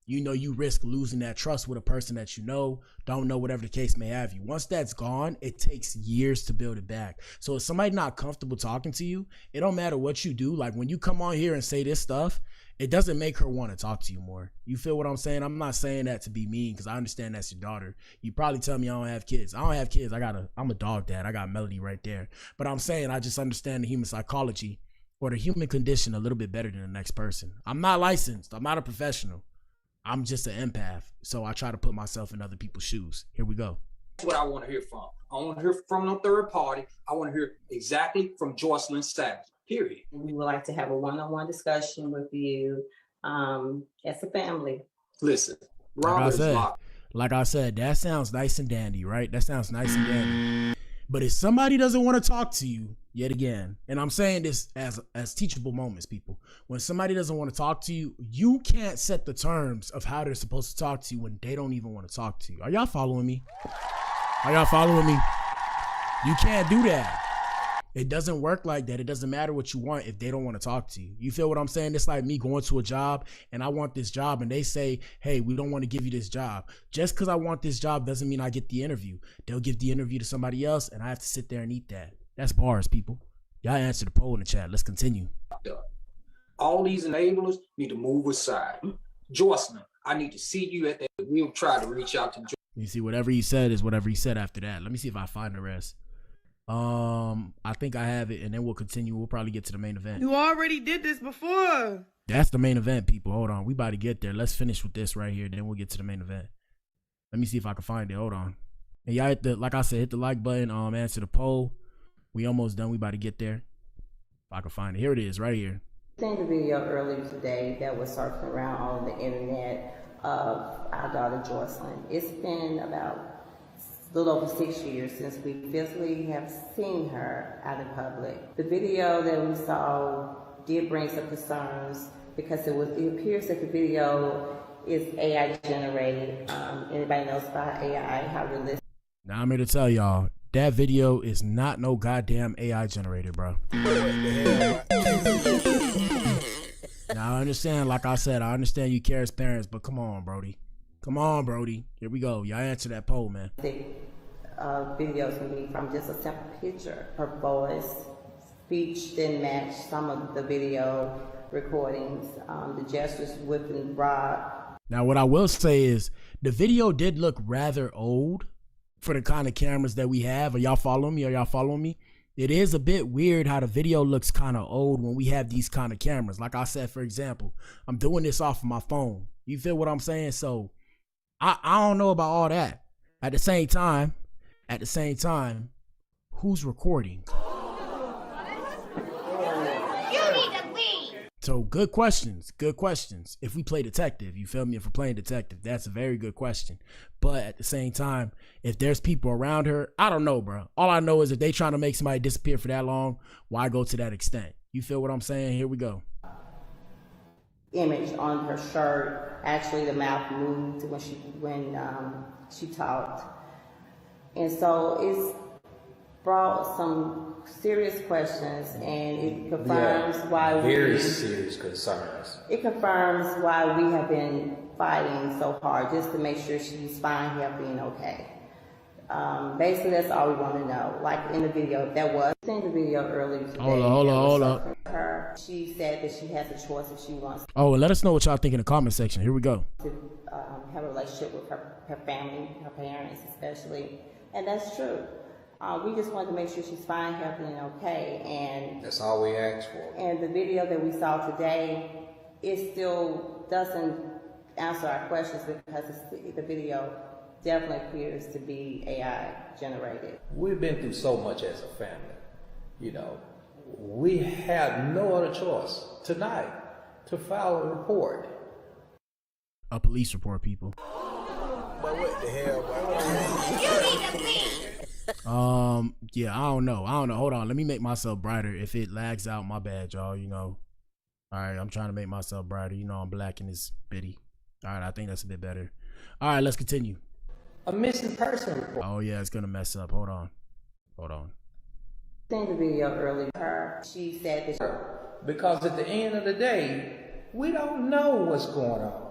you know, you risk losing that trust with a person that you know, don't know, whatever the case may have you. Once that's gone, it takes years to build it back. So if somebody's not comfortable talking to you, it don't matter what you do. Like when you come on here and say this stuff, it doesn't make her want to talk to you more. You feel what I'm saying? I'm not saying that to be mean because I understand that's your daughter. You probably tell me I don't have kids. I don't have kids. I'm a dog dad. I got Melody right there. But I'm saying I just understand the human psychology or the human condition a little bit better than the next person. I'm not licensed. I'm not a professional. I'm just an empath, so I try to put myself in other people's shoes. Here we go. That's what I want to hear from. I want to hear from no third party. I want to hear exactly from Jocelyn Savage, period. We would like to have a one-on-one discussion with you as a family. Listen, like I said, that sounds nice and dandy, right? That sounds nice and dandy. But if somebody doesn't want to talk to you, yet again, and I'm saying this as teachable moments, people, when somebody doesn't want to talk to you, you can't set the terms of how they're supposed to talk to you when they don't even want to talk to you. Are y'all following me? Are y'all following me? You can't do that. It doesn't work like that. It doesn't matter what you want if they don't want to talk to you. You feel what I'm saying? It's like me going to a job and I want this job and they say, hey, we don't want to give you this job. Just because I want this job doesn't mean I get the interview. They'll give the interview to somebody else and I have to sit there and eat that. That's bars, people. Y'all answer the poll in the chat. Let's continue. All these enablers need to move aside. Jocelyn, I need to see you at that. We'll try to reach out to Jocelyn. You see, whatever he said is whatever he said after that. Let me see if I find the rest. I think I have it, and then we'll continue. We'll probably get to the main event. You already did this before. That's the main event, people. Hold on. We about to get there. Let's finish with this right here, then we'll get to the main event. Let me see if I can find it. Hold on. And y'all hit the, like I said, hit the like button, answer the poll. We almost done. We about to get there. If I can find it. Here it is, right here. I seen the video earlier today that was surfing around on the internet of our daughter Jocelyn. It's been about a little over 6 years since we physically have seen her out in public. The video that we saw did bring some concerns because it appears that the video is AI generated. Anybody knows about AI, how realistic? Now I'm here to tell y'all, that video is not no goddamn AI generated, bro. Now I understand, like I said, I understand you care as parents, but come on, Brody. Come on, Brody. Here we go. Y'all answer that poll, man. Videos can be from just a simple picture. Her voice, speech didn't match some of the video recordings. The gestures whipping Rob. Now, what I will say is the video did look rather old for the kind of cameras that we have. Are y'all following me? Are y'all following me? It is a bit weird how the video looks kind of old when we have these kind of cameras. Like I said, for example, I'm doing this off of my phone. You feel what I'm saying? So I don't know about all that. At the same time, who's recording? You need to leave. So good questions. If we play detective, you feel me? If we're playing detective, that's a very good question. But at the same time, if there's people around her, I don't know, bro. All I know is if they trying to make somebody disappear for that long, why go to that extent? You feel what I'm saying? Here we go. Image on her shirt. Actually, the mouth moved when she talked, and so it's brought some serious questions, and it confirms serious concerns. It confirms why we have been fighting so hard just to make sure she's fine, healthy, and okay. Basically, that's all we want to know. Like in the video, that was in the video earlier today. Hold up. She said that she has a choice if she wants. Oh, and let us know what y'all think in the comment section. Here we go. To have a relationship with her family, her parents especially, and that's true. We just wanted to make sure she's fine, healthy, and okay. And that's all we asked for. And the video that we saw today it still doesn't answer our questions because the video definitely appears to be AI generated. We've been through so much as a family. You know, we have no other choice tonight to file a report. A police report, people. But what the hell, Yeah, I don't know. Hold on. Let me make myself brighter. If it lags out, my bad, y'all. You know. All right, I'm trying to make myself brighter. You know, I'm black in this bitty. All right, I think that's a bit better. All right, let's continue. A missing person report. Oh, yeah, it's going to mess up. Hold on. Seen the video earlier. She said that because at the end of the day, we don't know what's going on.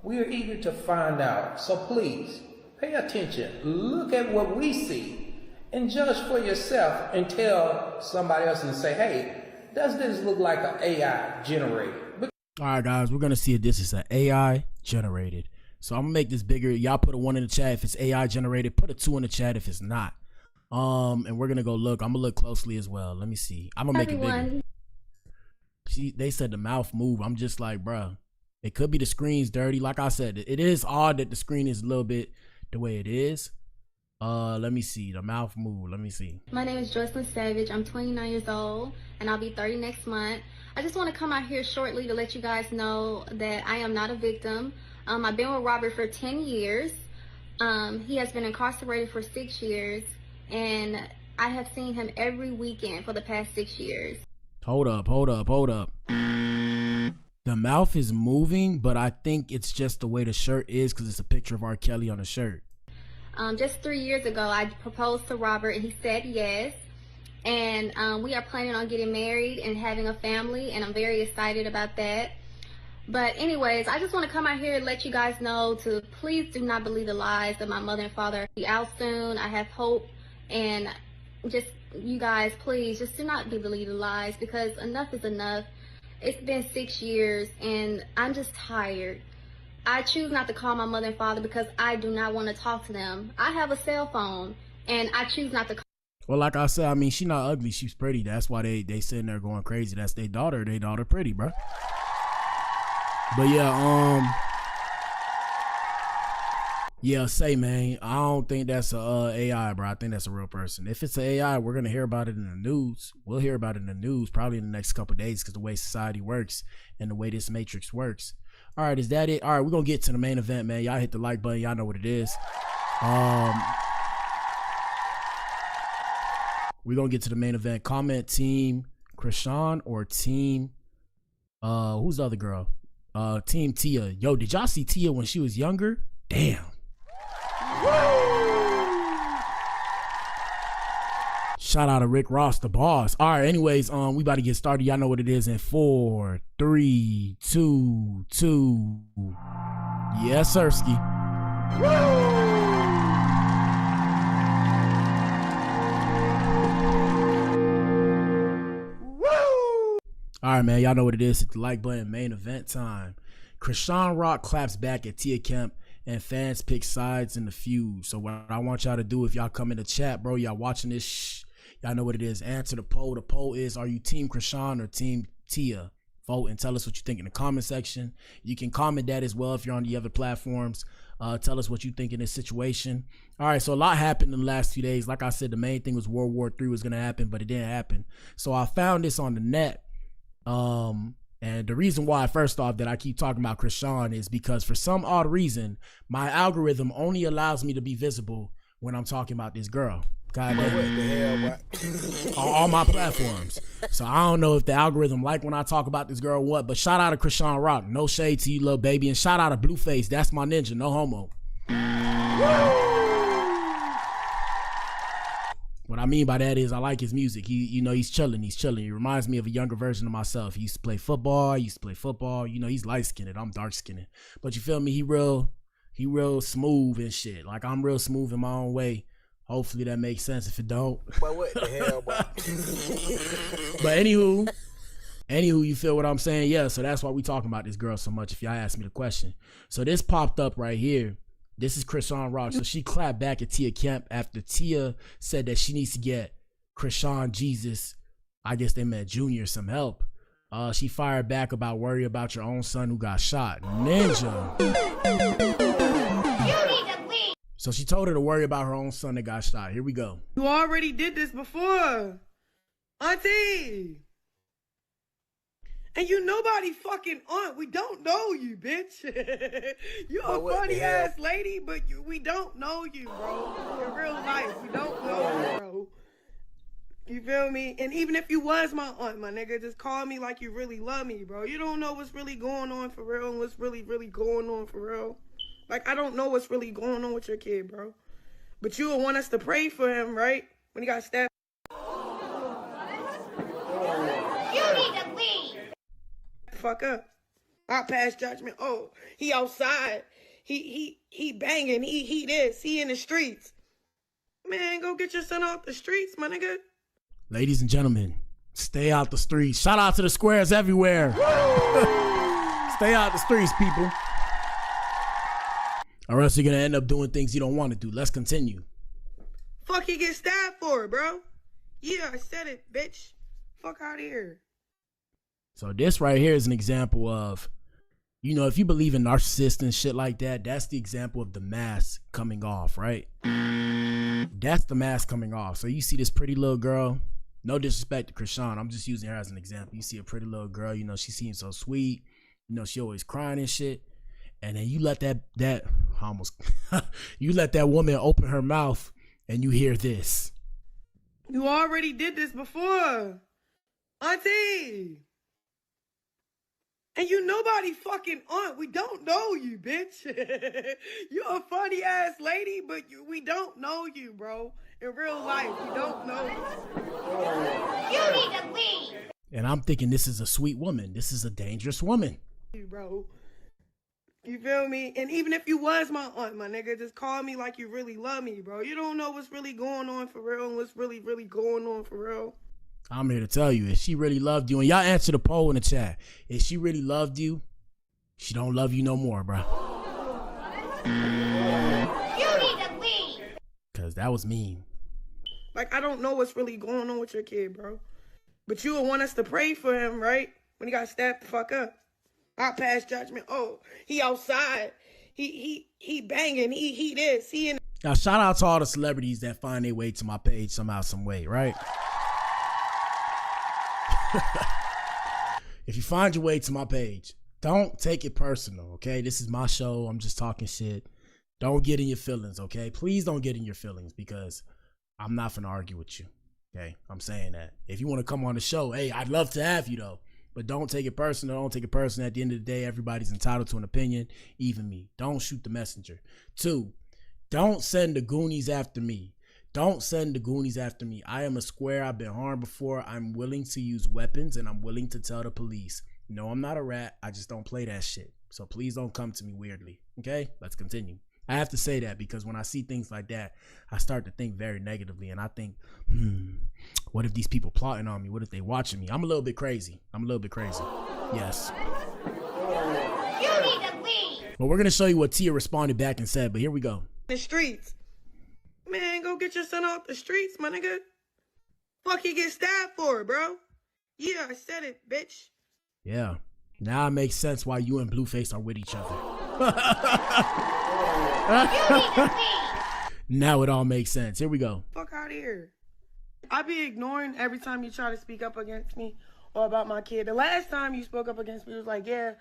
We are eager to find out. So please, pay attention. Look at what we see and judge for yourself and tell somebody else and say, hey, does this look like an AI generated? All right, guys, we're going to see if this is an AI generated. So I'm going to make this bigger. Y'all put a 1 in the chat if it's AI generated. Put a 2 in the chat if it's not. And we're going to go look. I'm going to look closely as well. Let me see. I'm going to make it bigger. They said the mouth move. I'm just like, bruh, it could be the screen's dirty. Like I said, it is odd that the screen is a little bit the way it is. Let me see. The mouth move. Let me see. My name is Joycelyn Savage. I'm 29 years old, and I'll be 30 next month. I just want to come out here shortly to let you guys know that I am not a victim. I've been with Robert for 10 years. He has been incarcerated for 6 years, and I have seen him every weekend for the past 6 years. Hold up. The mouth is moving, but I think it's just the way the shirt is because it's a picture of R. Kelly on the shirt. Just 3 years ago, I proposed to Robert, and he said yes. And we are planning on getting married and having a family, and I'm very excited about that. But anyways, I just want to come out here and let you guys know to please do not believe the lies that my mother and father will be out soon. I have hope, and just you guys, please just do not believe the lies because enough is enough. It's been 6 years, and I'm just tired. I choose not to call my mother and father because I do not want to talk to them. I have a cell phone, and I choose not to call. Well, like I said, I mean, she's not ugly. She's pretty. That's why they sitting there going crazy. That's their daughter. Their daughter pretty, bro. But yeah, say, man, I don't think that's a AI, bro. I think that's a real person. If it's an AI, we're gonna hear about it in the news. We'll hear about it in the news probably in the next couple of days because the way society works and the way this matrix works. All right, is that it? All right, we're gonna get to the main event, man. Y'all hit the like button. Y'all know what it is. We're gonna get to the main event. Comment Team Chrisean or Team who's the other girl? Team Tia. Yo, did y'all see Tia when she was younger? Damn. Shout out to Rick Ross, the boss. All right, anyways, we about to get started. Y'all know what it is in 4, 3, 2, 2. Yes, Sirski. All right, man, y'all know what it is. Hit the like button. Main event time. Chrisean Rock claps back at Tia Kemp, and fans pick sides in the feud. So what I want y'all to do, if y'all come in the chat, bro, y'all watching this, y'all know what it is. Answer the poll. The poll is, are you Team Chrisean or Team Tia? Vote and tell us what you think in the comment section. You can comment that as well if you're on the other platforms. Tell us what you think in this situation. All right, so a lot happened in the last few days. Like I said, the main thing was World War III was going to happen, but it didn't happen. So I found this on the net. And the reason why, first off, that I keep talking about Chrisean is because for some odd reason, my algorithm only allows me to be visible when I'm talking about this girl. God damn. What the hell, on all my platforms. So I don't know if the algorithm like when I talk about this girl or what, but shout out to Chrisean Rock. No shade to you, little baby. And shout out to Blueface. That's my ninja. No homo. What I mean by that is I like his music. He's chilling. He reminds me of a younger version of myself. He used to play football. He's light skinned. I'm dark skinned. But you feel me? He real smooth and shit. Like I'm real smooth in my own way. Hopefully that makes sense. If it don't. But what the hell, boy? But anywho, you feel what I'm saying? Yeah, so that's why we talking about this girl so much if y'all ask me the question. So this popped up right here. This is Chrisean Rock. So she clapped back at Tia Kemp after Tia said that she needs to get Chrisean Jesus, I guess they meant Junior, some help. She fired back about worry about your own son who got shot. Ninja. So she told her to worry about her own son that got shot. Here we go. You already did this before, auntie. And you nobody fucking aunt. We don't know you, bitch. You a funny ass lady, but we don't know you, bro. In real life, we don't know you, bro. You feel me? And even if you was my aunt, my nigga, just call me like you really love me, bro. You don't know what's really going on for real and what's really, really going on for real. Like, I don't know what's really going on with your kid, bro. But you would want us to pray for him, right? When he got stabbed. You need to leave. Fuck up. I'll pass judgment. Oh, he outside. He banging. He this. He in the streets. Man, go get your son off the streets, my nigga. Ladies and gentlemen, stay out the streets. Shout out to the squares everywhere. Stay out the streets, people. Or else you're going to end up doing things you don't want to do. Let's continue. Fuck he get stabbed for, bro? Yeah, I said it, bitch. Fuck out of here. So this right here is an example of, you know, if you believe in narcissists and shit like that, that's the example of the mask coming off, right? That's the mask coming off. So you see this pretty little girl. No disrespect to Chrisean. I'm just using her as an example. You see a pretty little girl, you know, she seems so sweet. You know, she always crying and shit. And then you let you let that woman open her mouth and you hear this. You already did this before, auntie. And you nobody fucking aunt. We don't know you, bitch. You a funny ass lady, but we don't know you, bro. In real life, we don't know you. You need to leave. And I'm thinking this is a sweet woman. This is a dangerous woman. Bro. You feel me? And even if you was my aunt, my nigga, just call me like you really love me, bro. You don't know what's really going on for real and what's really, really going on for real. I'm here to tell you, if she really loved you, and y'all answer the poll in the chat, if she really loved you, she don't love you no more, bro. You need to leave. Cause that was mean. Like, I don't know what's really going on with your kid, bro. But you would want us to pray for him, right? When he got stabbed the fuck up. I'll pass judgment. Oh, he outside. He banging. He this. He in. Now, shout out to all the celebrities that find their way to my page somehow, some way, right? If you find your way to my page, don't take it personal, okay? This is my show. I'm just talking shit. Don't get in your feelings, okay? Please don't get in your feelings because I'm not finna argue with you, okay? I'm saying that. If you want to come on the show, hey, I'd love to have you, though. But don't take it personal. Don't take it personal. At the end of the day, everybody's entitled to an opinion, even me. Don't shoot the messenger. 2, don't send the Goonies after me. Don't send the Goonies after me. I am a square. I've been harmed before. I'm willing to use weapons, and I'm willing to tell the police. No, I'm not a rat. I just don't play that shit. So please don't come to me weirdly. Okay? Let's continue. I have to say that because when I see things like that, I start to think very negatively. And I think, what if these people plotting on me? What if they watching me? I'm a little bit crazy. Yes. You need to leave. But we're going to show you what Tia responded back and said. But here we go. The streets. Man, go get your son off the streets, my nigga. Fuck he get stabbed for, bro? Yeah, I said it, bitch. Yeah. Now it makes sense why you and Blueface are with each other. Now it all makes sense. Here we go. Fuck out of here. I be ignoring every time you try to speak up against me or about my kid. The last time you spoke up against me was like, yeah,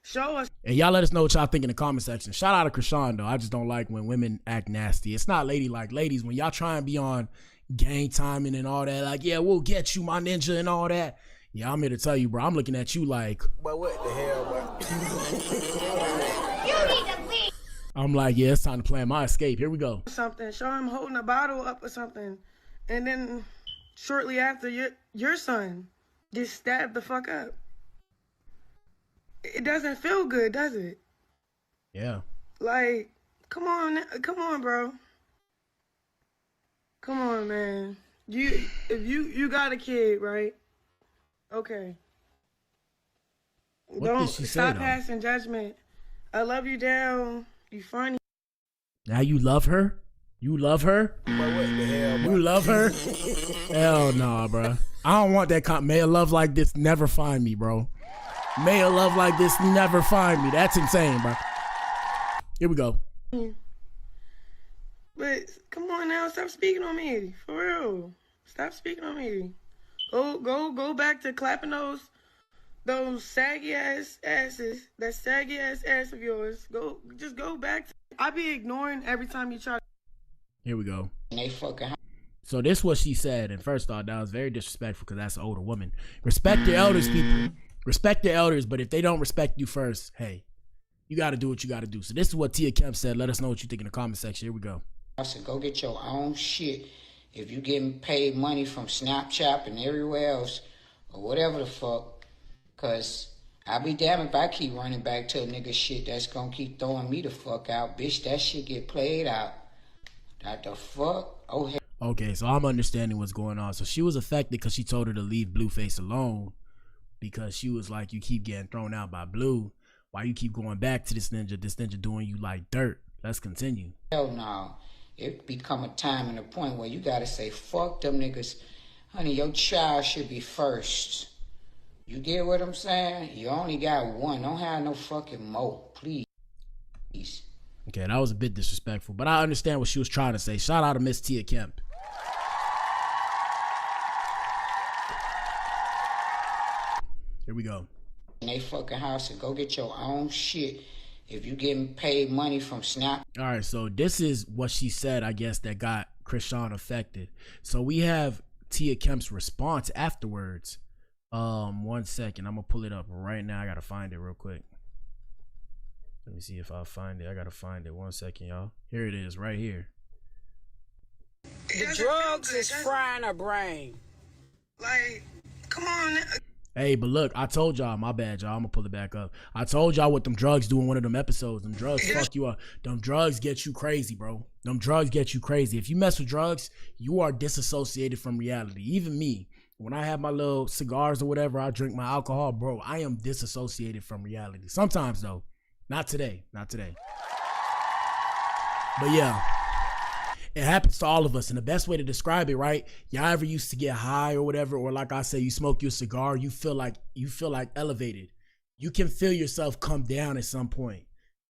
show us. And y'all let us know what y'all think in the comment section. Shout out to Chrisean, though. I just don't like when women act nasty. It's not ladylike. Ladies, when y'all try and be on gang timing and all that, like, yeah, we'll get you, my ninja, and all that. Yeah, I'm here to tell you, bro. I'm looking at you like, but what the hell, bro? You need to leave. I'm like, yeah, it's time to plan my escape. Here we go. Something. Show him holding a bottle up or something. And then shortly after, your son gets stabbed the fuck up. It doesn't feel good, does it? Yeah. Like, come on, bro. Come on, man. If you got a kid, right? Okay. What Don't did she say, stop though? passing judgment. I love you down. You funny. Now you love her? You love her? But what the hell, bro? You love her? Hell no, bro. I don't want that. May a love like this never find me, bro. May a love like this never find me. That's insane, bro. Here we go. But come on now, stop speaking on me. For real. Stop speaking on me. Go back to clapping those saggy ass asses. That saggy ass ass of yours. Just go back. I be ignoring every time you try. Here we go. They fucking. So this is what she said, and first off, that was very disrespectful because that's an older woman. Respect your elders, people. Respect your elders, but if they don't respect you first, hey, you got to do what you got to do. So this is what Tia Kemp said. Let us know what you think in the comment section. Here we go. I said, go get your own shit. If you getting paid money from Snapchat and everywhere else, or whatever the fuck, because I'll be damned if I keep running back to a nigga shit that's gonna keep throwing me the fuck out. Bitch, that shit get played out. That the fuck? Oh, hell. Okay, so I'm understanding what's going on. So she was affected because she told her to leave Blueface alone because she was like, you keep getting thrown out by Blue. Why you keep going back to this ninja doing you like dirt? Let's continue. Hell no. It become a time and a point where you gotta say, fuck them niggas. Honey, your child should be first. You get what I'm saying? You only got one. Don't have no fucking more, please. Okay, that was a bit disrespectful, but I understand what she was trying to say. Shout out to Miss Tia Kemp. Here we go. In they fucking house and go get your own shit. If you getting paid money from Snap. All right, so this is what she said, I guess, that got Chrisean affected. So we have Tia Kemp's response afterwards. 1 second, I'm gonna pull it up right now. I gotta find it real quick. Let me see if I'll find it. I gotta find it. 1 second, y'all. Here it is, right here. The drugs is frying her brain. Like, come on. Hey, but look, I told y'all, my bad, y'all. I'm gonna pull it back up. I told y'all what them drugs do in one of them episodes. Them drugs fuck you up. Them drugs get you crazy, bro. Them drugs get you crazy. If you mess with drugs, you are disassociated from reality. Even me, when I have my little cigars or whatever, I drink my alcohol, bro, I am disassociated from reality. Sometimes, though. Not today. Not today. But yeah. It happens to all of us, and the best way to describe it, right? Y'all ever used to get high or whatever, or like I say, you smoke your cigar, you feel like elevated. You can feel yourself come down at some point.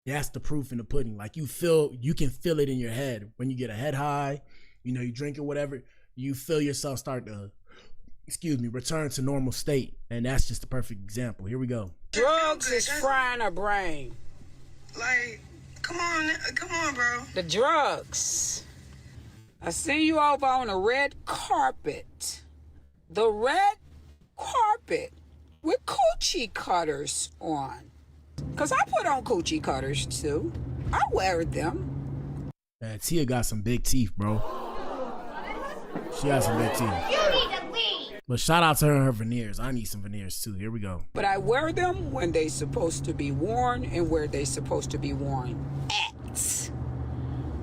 That's the proof in the pudding. Like you can feel it in your head when you get a head high. You know, you drink or whatever, you feel yourself start to, return to normal state, and that's just the perfect example. Here we go. Drugs is frying her brain. Like, come on, bro. The drugs. I seen you over on the red carpet. The red carpet with coochie cutters on. Because I put on coochie cutters too. I wear them. Man, Tia got some big teeth, bro. She has some big teeth. You need to leave. But shout out to her and her veneers. I need some veneers too. Here we go. But I wear them when they supposed to be worn and where they supposed to be worn at.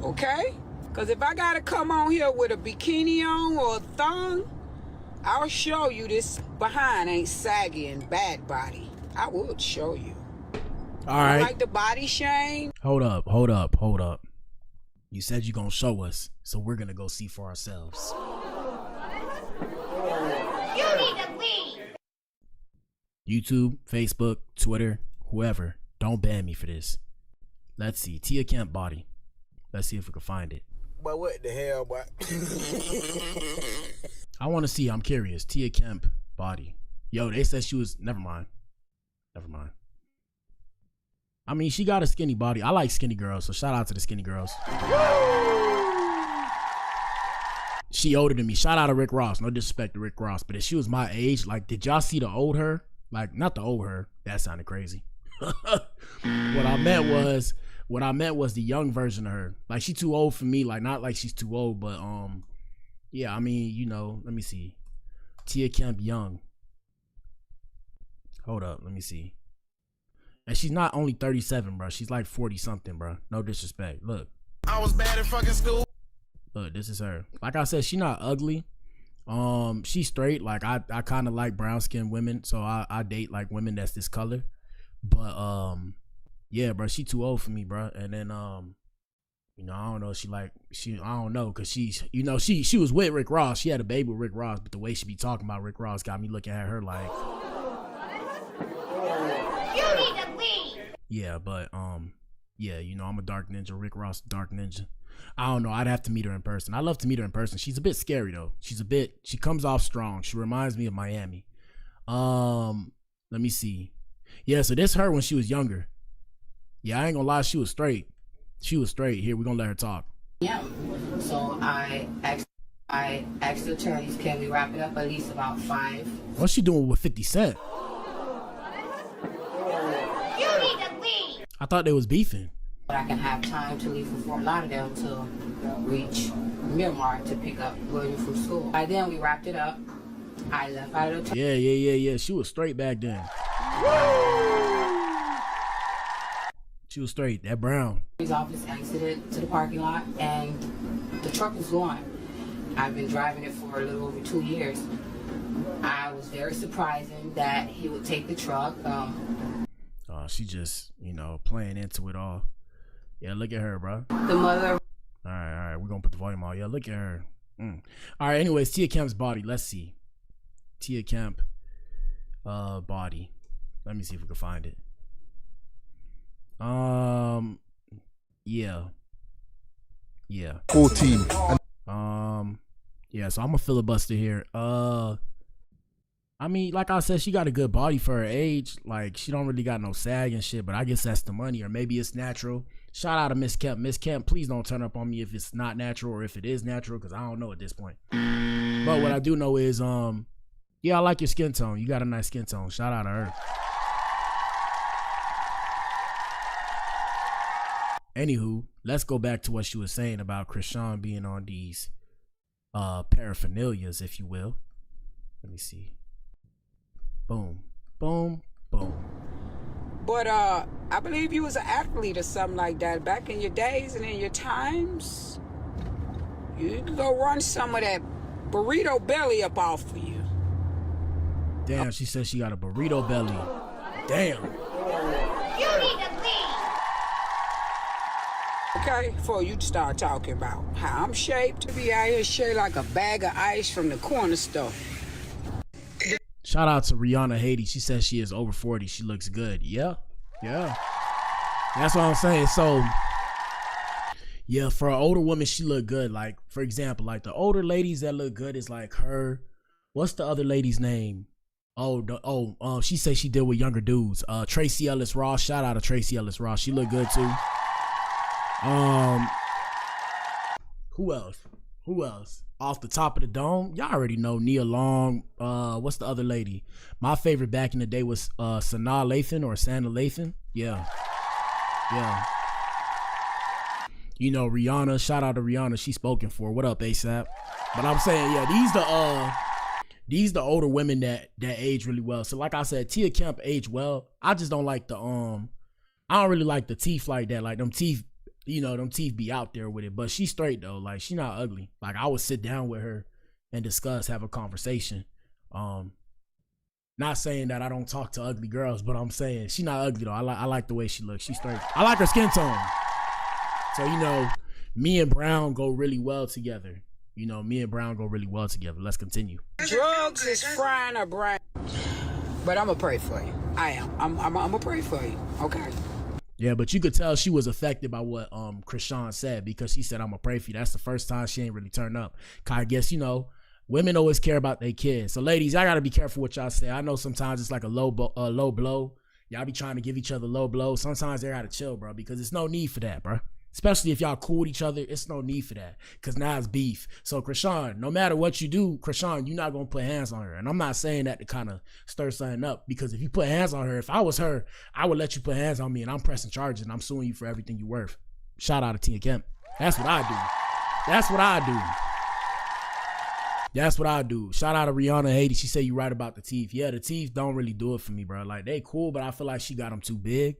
Okay? Because if I got to come on here with a bikini on or a thong, I'll show you this behind ain't saggy and bad body. I would show you. All right. Like the body shame. Hold up. You said you're going to show us, so we're going to go see for ourselves. You need to leave. YouTube, Facebook, Twitter, whoever, don't ban me for this. Let's see. Tia Kemp body. Let's see if we can find it. But what the hell, boy? I want to see. I'm curious. Tia Kemp body. Yo, they said she was. Never mind. I mean, she got a skinny body. I like skinny girls, so shout out to the skinny girls. She older than me. Shout out to Rick Ross. No disrespect to Rick Ross, but if she was my age, like, did y'all see the old her? Like, not the old her. That sounded crazy. What I meant was the young version of her. Like, she too old for me. Like, not like she's too old, but yeah. I mean, you know. Let me see. Tia Kemp young. Hold up. Let me see. And she's not only 37, bro. She's like 40 something, bro. No disrespect. Look. I was bad in fucking school. Look, this is her. Like I said, she not ugly. She's straight. Like I kind of like brown skinned women, so I date like women that's this color. But yeah, bro, she too old for me, bro. And then You know, I don't know. I don't know, cause she's, you know, she was with Rick Ross. She had a baby with Rick Ross, but the way she be talking about Rick Ross got me looking at her like, You need to leave. yeah, but yeah, you know, I'm a dark ninja. Rick Ross, dark ninja. I don't know. I'd have to meet her in person. I'd love to meet her in person. She's a bit scary though. She comes off strong. She reminds me of Miami. Let me see. Yeah, so this her when she was younger. Yeah, I ain't gonna lie, she was straight. She was straight. Here, we're gonna let her talk. Yeah. So I asked the attorneys, can we wrap it up at least about 5? What's she doing with 50 Cent? You need to leave. I thought they was beefing. But I can have time to leave for Fort Lauderdale to reach Miramar to pick up William from school. By then, we wrapped it up. I left out of the Yeah. She was straight back then. She was straight. That brown. His office exited to the parking lot, and the truck was gone. I've been driving it for a little over 2 years. I was very surprising that he would take the truck. She just, you know, playing into it all. Yeah, look at her, bro. The mother. All right. We're gonna put the volume on. Yeah, look at her. All right. Anyways, Tia Kemp's body. Let's see. Tia Kemp, body. Let me see if we can find it. Yeah. 14. Yeah, so I'm a filibuster here. I mean, like I said, she got a good body for her age. Like, she don't really got no sag and shit, but I guess that's the money, or maybe it's natural. Shout out to Miss Kemp. Miss Kemp, please don't turn up on me if it's not natural or if it is natural, because I don't know at this point. But what I do know is, yeah, I like your skin tone. You got a nice skin tone. Shout out to her. Anywho, let's go back to what she was saying about Chrisean being on these paraphernalias, if you will. Let me see. Boom. But I believe you was an athlete or something like that back in your days and in your times. You could go run some of that burrito belly up off of you. Damn, she said she got a burrito belly. Damn. You need to leave. Okay, before you start talking about how I'm shaped, to be out here shaped like a bag of ice from the corner store. Shout out to Rihanna Haiti. She says she is over 40. She looks good. Yeah. That's what I'm saying. So, yeah, for an older woman, she look good. Like, for example, like the older ladies that look good is like her. What's the other lady's name? She said she did with younger dudes. Tracy Ellis Ross. Shout out to Tracy Ellis Ross. She look good too. Who else? Off the top of the dome, y'all already know Nia Long. What's the other lady? My favorite back in the day was Sanaa Lathan or Santa Lathan. Yeah. You know, Rihanna. Shout out to Rihanna. She's spoken for. What up, ASAP? But I'm saying, yeah, these the older women that age really well. So like I said, Tia Kemp aged well. I just don't like I don't really like the teeth like that. Like them teeth. You know, them teeth be out there with it, but she's straight though. Like, she not ugly. Like, I would sit down with her and discuss, have a conversation. Not saying that I don't talk to ugly girls, but I'm saying she not ugly though. I like the way she looks. She's straight. I like her skin tone. So, you know, me and Brown go really well together. Let's continue. Drugs is frying her brain. But I'm gonna pray for you. I am. I'm gonna pray for you. Okay. Yeah, but you could tell she was affected by what Chrisean said, because she said, I'm gonna pray for you. That's the first time she ain't really turned up. I guess, you know, women always care about their kids. So ladies, y'all gotta be careful what y'all say. I know sometimes it's like a low blow. Y'all be trying to give each other low blows. Sometimes they gotta chill, bro, because it's no need for that, bro. Especially if y'all cool with each other, it's no need for that, because now it's beef. So Chrisean, no matter what you do, Chrisean, you're not going to put hands on her. And I'm not saying that to kind of stir something up, because if you put hands on her, if I was her, I would let you put hands on me, and I'm pressing charges, and I'm suing you for everything you're worth. Shout out to Tia Kemp. That's what I do. Shout out to Rihanna Haiti. She said you right about the teeth. Yeah, the teeth don't really do it for me, bro. Like, they cool, but I feel like she got them too big.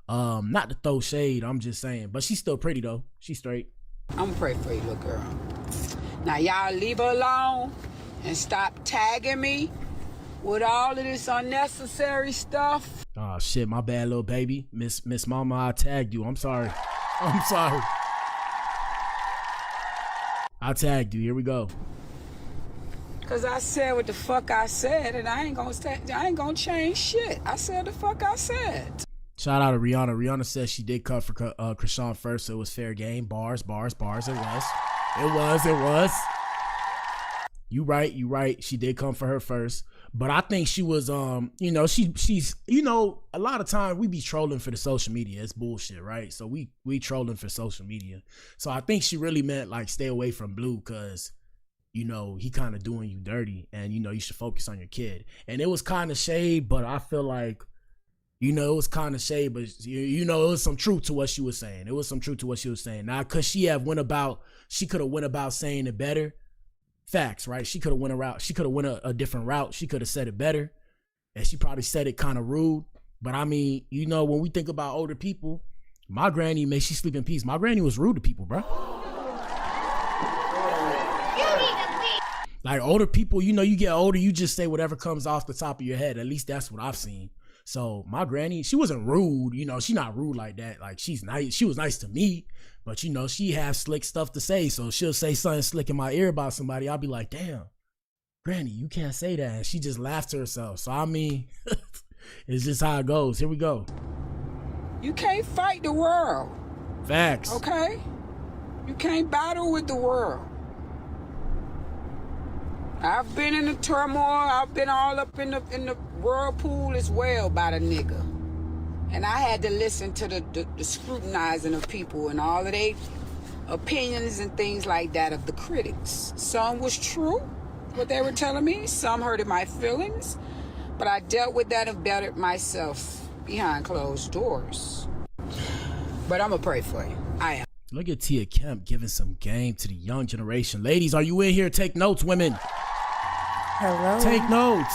Not to throw shade, I'm just saying, but she's still pretty though. She's straight. I'm gonna pray for you, little girl. Now y'all leave her alone and stop tagging me with all of this unnecessary stuff. Oh shit, my bad, little baby. Miss Mama, I tagged you. I'm sorry. I tagged you. Here we go. Cause I said what the fuck I said, and I ain't gonna change shit. I said the fuck I said. Shout out to Rihanna. Rihanna says she did cut for Chrisean first, so it was fair game. Bars. It was. You right. She did come for her first. But I think she was, she's, a lot of times we be trolling for the social media. It's bullshit, right? So we trolling for social media. So I think she really meant like stay away from Blue because, he kind of doing you dirty and, you should focus on your kid. And it was kind of shade, but I feel like, it was kind of shade, but, it was some truth to what she was saying. Now, because she could have went about saying it better. Facts, right? She could have went a different route. She could have said it better. And she probably said it kind of rude. But I mean, when we think about older people, my granny, may she sleep in peace. My granny was rude to people, bro. Like older people, you get older, you just say whatever comes off the top of your head. At least that's what I've seen. So my granny, she wasn't rude. She's not rude like that. Like she's nice. She was nice to me, but she has slick stuff to say. So she'll say something slick in my ear about somebody. I'll be like, damn, granny, you can't say that. And she just laughed to herself. So I mean, it's just how it goes. Here we go. You can't fight the world. Facts. Okay? You can't battle with the world. I've been in the turmoil. I've been all up in the whirlpool as well by the nigga. And I had to listen to the scrutinizing of people and all of their opinions and things like that of the critics. Some was true, what they were telling me. Some hurted my feelings. But I dealt with that and bettered myself behind closed doors. But I'm going to pray for you. I am. Look at Tia Kemp giving some game to the young generation. Ladies, are you in here? Take notes, women. Hello. Take notes.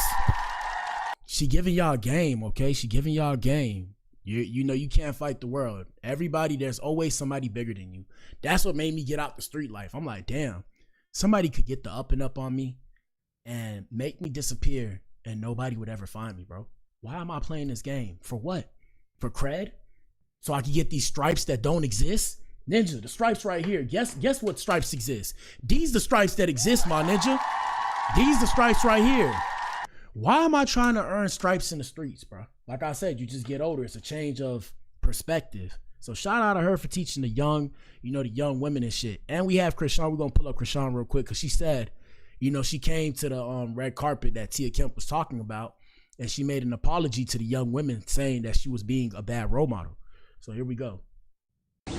She giving y'all game, okay? She giving y'all game. You can't fight the world. Everybody, there's always somebody bigger than you. That's what made me get out the street life. I'm like, damn, somebody could get the up and up on me and make me disappear and nobody would ever find me, bro. Why am I playing this game? For what? For cred? So I can get these stripes that don't exist? Ninja, the stripes right here. Guess what stripes exist? These the stripes that exist, my ninja. These the stripes right here. Why am I trying to earn stripes in the streets, bro? Like I said, you just get older. It's a change of perspective. So shout out to her for teaching the young, the young women and shit. And we have Chrisean. We're going to pull up Chrisean real quick because she said, she came to the red carpet that Tia Kemp was talking about and she made an apology to the young women saying that she was being a bad role model. So here we go.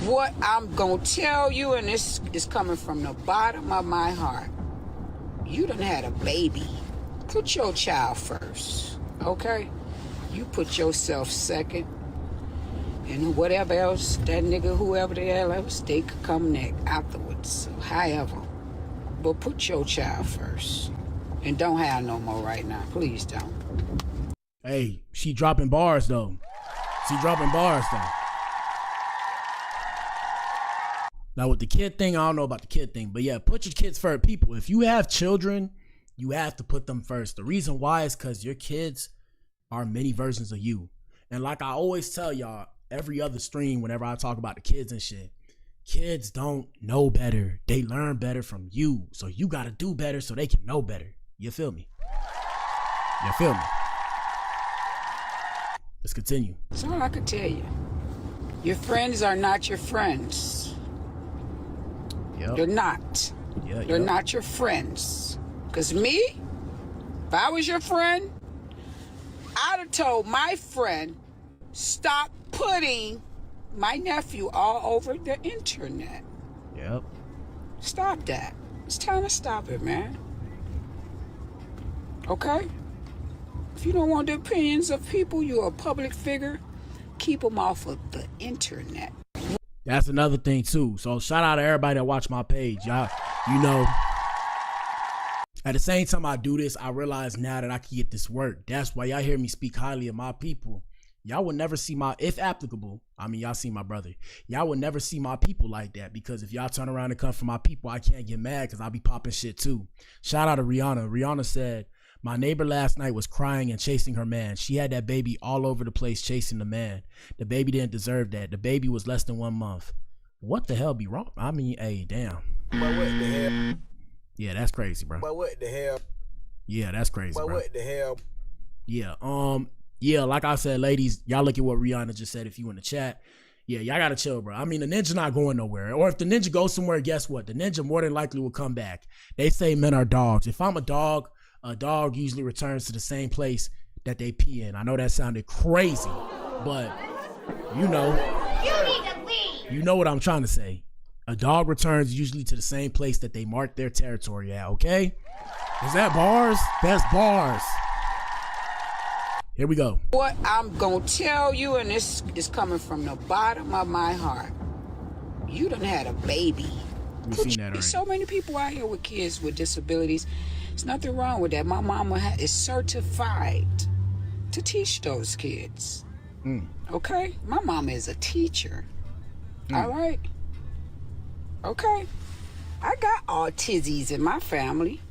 What I'm going to tell you, and this is coming from the bottom of my heart. You done had a baby. Put your child first, okay? You put yourself second. And whatever else, that nigga, whoever the hell else, they could come next afterwards. However. But put your child first. And don't have no more right now. Please don't. Hey, she dropping bars, though. Now, with the kid thing, I don't know about the kid thing. But yeah, put your kids first. People, if you have children, you have to put them first. The reason why is because your kids are many versions of you. And like I always tell y'all, every other stream, whenever I talk about the kids and shit, kids don't know better. They learn better from you. So you got to do better so they can know better. You feel me? Let's continue. That's all I can tell you. Your friends are not your friends. Yep. They're not. They're not your friends. Because me, if I was your friend, I'd have told my friend, stop putting my nephew all over the internet. Yep. Stop that. It's time to stop it, man. Okay? If you don't want the opinions of people, you're a public figure, keep them off of the internet. That's another thing too. So shout out to everybody that watch my page. Y'all, at the same time I do this, I realize now that I can get this work. That's why y'all hear me speak highly of my people. Y'all will never see if applicable, I mean, y'all see my brother. Y'all will never see my people like that because if y'all turn around and come for my people, I can't get mad because I'll be popping shit too. Shout out to Rihanna. Rihanna said, my neighbor last night was crying and chasing her man. She had that baby all over the place chasing the man. The baby didn't deserve that. The baby was less than 1 month. What the hell be wrong? I mean, hey, damn. But what the hell? Yeah, that's crazy, bro. But what the hell? Yeah, that's crazy, But bro. what the hell? Yeah, yeah, like I said, ladies, y'all look at what Rihanna just said if you in the chat. Yeah, y'all gotta chill, bro. I mean, the ninja not going nowhere. Or if the ninja goes somewhere, guess what? The ninja more than likely will come back. They say men are dogs. If I'm a dog usually returns to the same place that they pee in. I know that sounded crazy, but you know what I'm trying to say. A dog returns usually to the same place that they mark their territory at, okay? Is that bars? That's bars. Here we go. What I'm gonna tell you, and this is coming from the bottom of my heart. You done had a baby. We've seen that already. There's so many people out here with kids with disabilities. There's nothing wrong with that. My mama is certified to teach those kids. Okay? My mama is a teacher. All right? Okay? I got autisms in my family.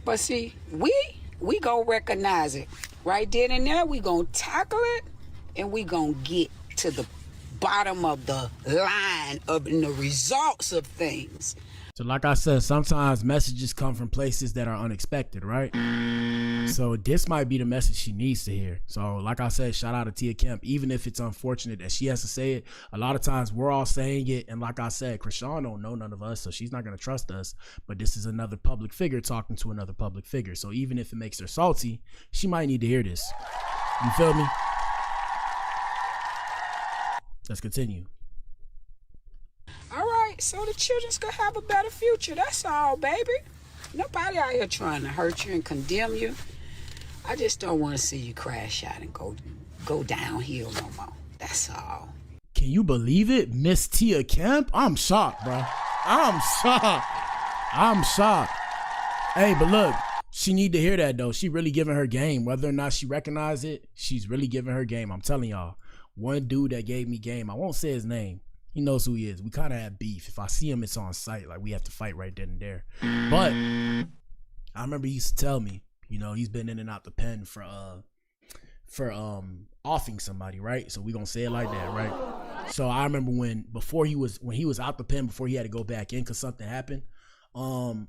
But see, we gonna recognize it. Right then and there, we gonna tackle it, and we gonna get to the bottom of the line of the results of things. So like I said, sometimes messages come from places that are unexpected, right? So this might be the message she needs to hear. So like I said, shout out to Tia Kemp. Even if it's unfortunate that she has to say it, a lot of times we're all saying it. And like I said, Chrisean don't know none of us, so she's not going to trust us. But this is another public figure talking to another public figure. So even if it makes her salty, she might need to hear this. You feel me? Let's continue. All right, so the children's gonna have a better future. That's all, baby. Nobody out here trying to hurt you and condemn you. I just don't want to see you crash out and go downhill no more. That's all. Can you believe it? Miss Tia Kemp? I'm shocked, bro. I'm shocked. Hey, but look, she need to hear that, though. She really giving her game. Whether or not she recognize it, she's really giving her game. I'm telling y'all. One dude that gave me game, I won't say his name. He knows who he is. We kind of have beef. If I see him, it's on sight. Like, we have to fight right then and there. But I remember he used to tell me, you know, he's been in and out the pen for offing somebody, right? So we gonna say it like that, right? So I remember when he was out the pen, before he had to go back in because something happened. You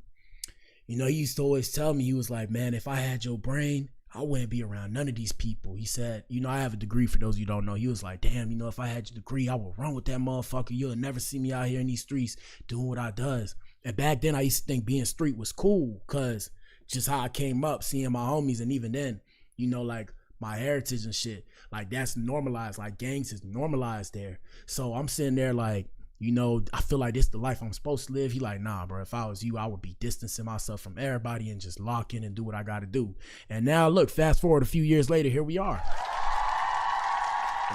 know, he used to always tell me, he was like, man, if I had your brain, I wouldn't be around none of these people. He said, you know, I have a degree, for those of you who don't know. He was like, damn, you know, if I had your degree, I would run with that motherfucker. You'll never see me out here in these streets doing what I does. And back then I used to think being street was cool, because just how I came up, seeing my homies, and even then, you know, like my heritage and shit, like that's normalized. Like gangs is normalized there. So I'm sitting there like, you know, I feel like this is the life I'm supposed to live. He like, nah, bro, if I was you, I would be distancing myself from everybody and just lock in and do what I got to do. And now look, fast forward a few years later, here we are.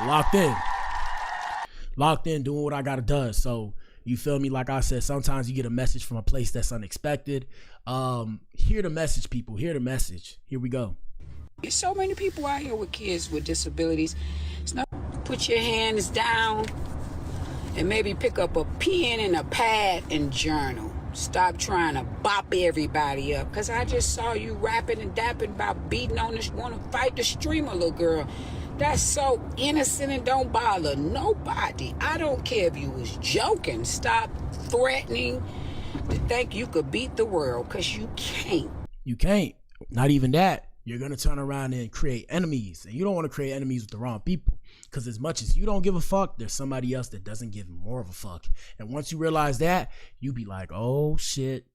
Locked in, doing what I got to do. So you feel me? Like I said, sometimes you get a message from a place that's unexpected. Hear the message, people. Hear the message. Here we go. There's so many people out here with kids with disabilities. It's not put your hands down and maybe pick up a pen and a pad and journal. Stop trying to bop everybody up, because I just saw you rapping and dapping about beating on this, want to fight the streamer little girl. That's so innocent and don't bother nobody. I don't care if you was joking. Stop threatening to think you could beat the world, because you can't. You can't. Not even that. You're going to turn around and create enemies. And you don't want to create enemies with the wrong people. Because as much as you don't give a fuck, there's somebody else that doesn't give more of a fuck. And once you realize that, you be like, oh shit.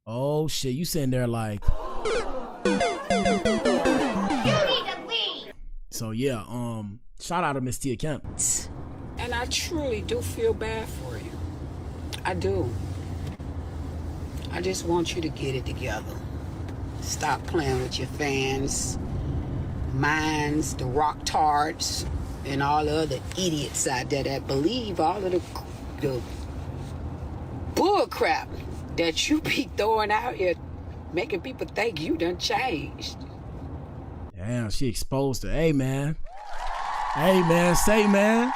Oh shit. You sitting there like. So yeah, shout out to Miss Tia Kemp. And I truly do feel bad for you. I do. I just want you to get it together. Stop playing with your fans, minds, the rock tards, and all the other idiots out there that believe all of the bull crap that you be throwing out here, making people think you done changed. Damn, she exposed her. Hey, man. Hey, man. Say, man.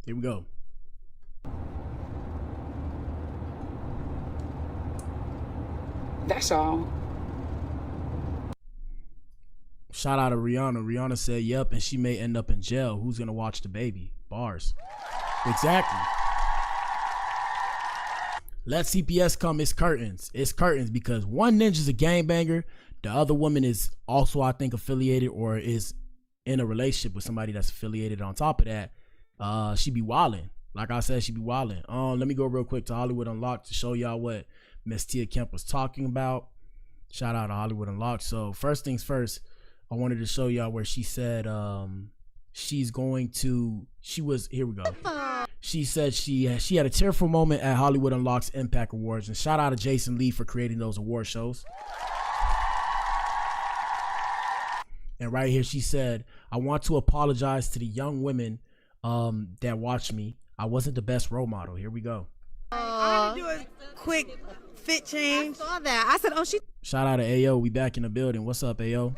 Here we go. That's all. Shout out to Rihanna. Rihanna said, yep, and she may end up in jail. Who's going to watch the baby? Bars. Exactly. Let CPS come, it's curtains. It's curtains because one ninja's a gangbanger. The other woman is also, I think, affiliated or is in a relationship with somebody that's affiliated. On top of that, she be wildin'. Like I said, she be wildin'. Let me go real quick to Hollywood Unlocked to show y'all what Miss Tia Kemp was talking about. Shout out to Hollywood Unlocked. So first things first, I wanted to show y'all where she said here we go. She said she had a tearful moment at Hollywood Unlocked's Impact Awards, and shout out to Jason Lee for creating those award shows. And right here she said, I want to apologize to the young women that watch me. I wasn't the best role model. Here we go. I had to do a quick fit change. I saw that. I said, oh, she. Shout out to Ayo. We back in the building. What's up, Ayo?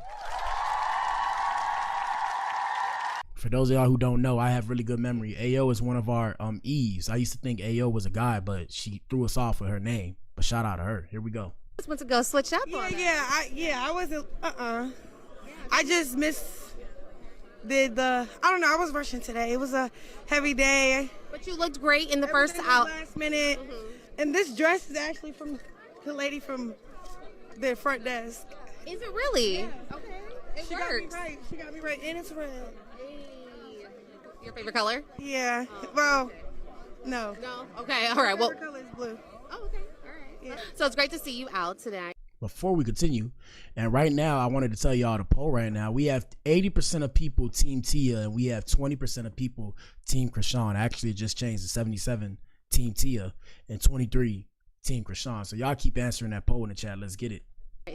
For those of y'all who don't know, I have really good memory. Ayo is one of our Eves. I used to think Ayo was a guy, but she threw us off with her name. But shout out to her. Here we go. Just went to go switch up on I wasn't. I just did the. I don't know. I was rushing today. It was a heavy day. But you looked great in the first out. Last minute. And this dress is actually from the lady from the front desk. Is it really? Yeah. Okay. It She works. got me right. She got me right. And it's red. Your favorite color? Yeah. Well, no. No. Okay. All right. Well. My favorite color is blue. Oh, okay. All right. Yeah. So it's great to see you out today. Before we continue, and right now I wanted to tell y'all the poll right now. We have 80% of people Team Tia, and we have 20% of people Team Chrisean. Actually, it just changed to 77 Team Tia and 23 Team Chrisean. So y'all keep answering that poll in the chat. Let's get it.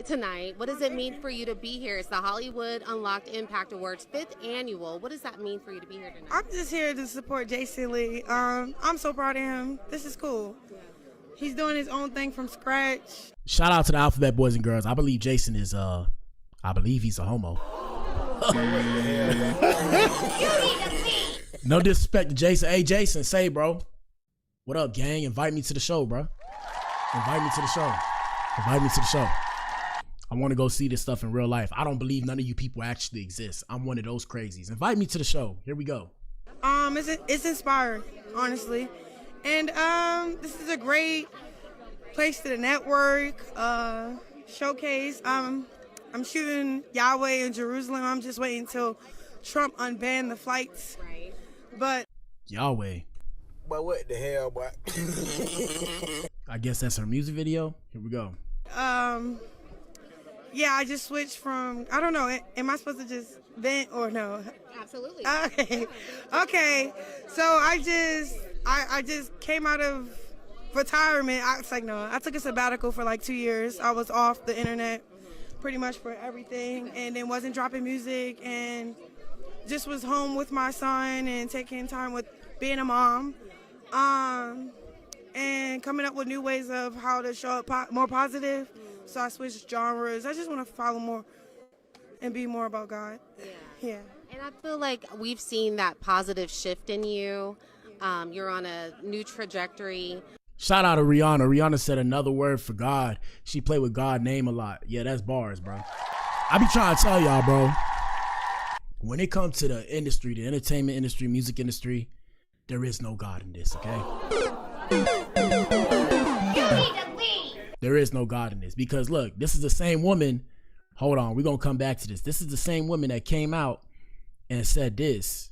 Tonight, what does it mean for you to be here? It's the Hollywood Unlocked Impact Awards 5th annual. What does that mean for you to be here tonight? I'm just here to support Jason Lee. I'm so proud of him. This is cool. He's doing his own thing from scratch. Shout out to the Alphabet Boys and Girls. I believe Jason is I believe he's a homo. No disrespect to Jason. Hey Jason, say bro. What up, gang? Invite me to the show, bro. Invite me to the show. Invite me to the show. I want to go see this stuff in real life. I don't believe none of you people actually exist. I'm one of those crazies. Invite me to the show. Here we go. It's inspiring, honestly. And this is a great place to network, showcase. I'm shooting Yahweh in Jerusalem. I'm just waiting until Trump unbanned the flights. Right. But Yahweh. But what the hell, boy? I guess that's her music video. Here we go. Yeah, I just switched from, I don't know, am I supposed to just vent or no? Absolutely. Okay. So I just came out of retirement. I took a sabbatical for like 2 years. I was off the internet pretty much for everything, and then wasn't dropping music, and just was home with my son and taking time with being a mom, and coming up with new ways of how to show up more positive. So I switched genres. I just want to follow more and be more about God. Yeah. And I feel like we've seen that positive shift in you. You're on a new trajectory. Shout out to Rihanna. Rihanna said another word for God. She played with God's name a lot. Yeah, that's bars, bro. I be trying to tell y'all, bro. When it comes to the industry, the entertainment industry, music industry, there is no God in this, okay? There is no God in this. Because look, this is the same woman. Hold on, we're going to come back to this. This is the same woman that came out and said this.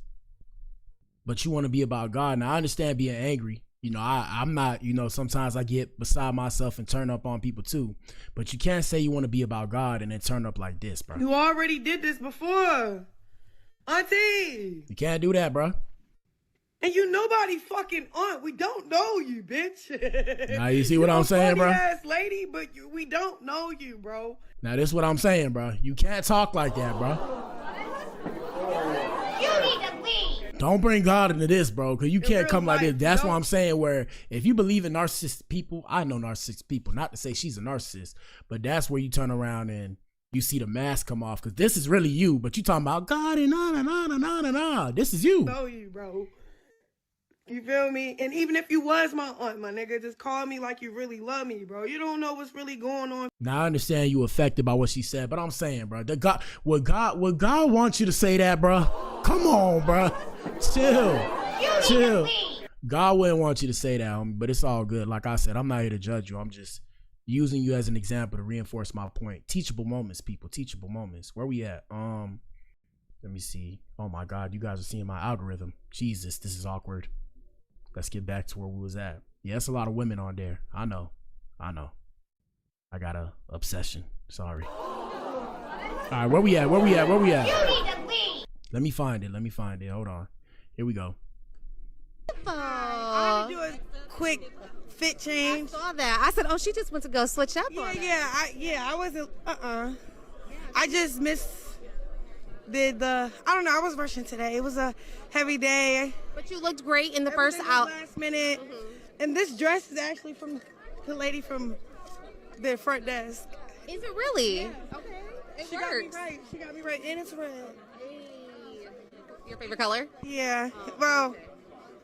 But you want to be about God. Now, I understand being angry. You know, I'm not, you know, sometimes I get beside myself and turn up on people too. But you can't say you want to be about God and then turn up like this, bro. You already did this before. Auntie. You can't do that, bro. And you nobody fucking aunt. We don't know you, bitch. Now you see what I'm saying, bro? Ass lady, but we don't know you, bro. Now this is what I'm saying, bro. You can't talk like that, bro. You need to leave. Don't bring God into this, bro, because you can't come like this. That's you know? what I'm saying, where if you believe in narcissistic people, I know narcissistic people, not to say she's a narcissist, but that's where you turn around and you see the mask come off, because this is really you, but you talking about God and nah. This is you. Know you, bro. You feel me? And even if you was my aunt, my nigga, just call me like you really love me, bro. You don't know what's really going on. Now I understand you affected by what she said, but I'm saying, bro, would God want you to say that, bro? Come on, bro. Chill. God wouldn't want you to say that, homie, but it's all good. Like I said, I'm not here to judge you. I'm just using you as an example to reinforce my point. Teachable moments, people. Teachable moments. Where we at? Let me see. Oh my God, you guys are seeing my algorithm. Jesus, this is awkward. Let's get back to where we was at. Yeah, it's a lot of women on there. I know. I got a obsession. Sorry. All right, where we at? You need to leave. Let me find it. Hold on. Here we go. I had to do a quick fit change. I saw that. I said, oh, she just went to go switch up on I wasn't, I just did the, I don't know, I was rushing today. It was a heavy day. But you looked great in the first Everything was last minute. And this dress is actually from the lady from the front desk. Is it really? Yeah. Okay. It She works. got me right. And it's red. Your favorite color? Yeah. Well,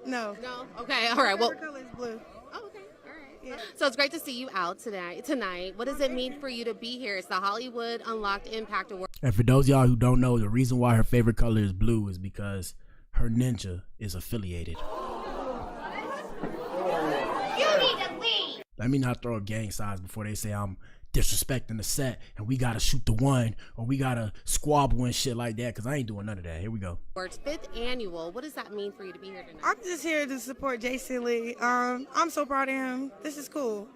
no. No? Okay, all right. Well, My favorite color is blue. Oh, okay. All right. Yeah. So it's great to see you out tonight. What does it mean for you to be here? It's the Hollywood Unlocked Impact Award. And for those of y'all who don't know, the reason why her favorite color is blue is because her ninja is affiliated. You need to leave. Let me not throw a gang signs before they say I'm disrespecting the set and we gotta shoot the one or we gotta squabble and shit like that, because I ain't doing none of that. Here we go. Awards 5th annual. What does that mean for you to be here tonight? I'm just here to support Jason Lee. I'm so proud of him. This is cool.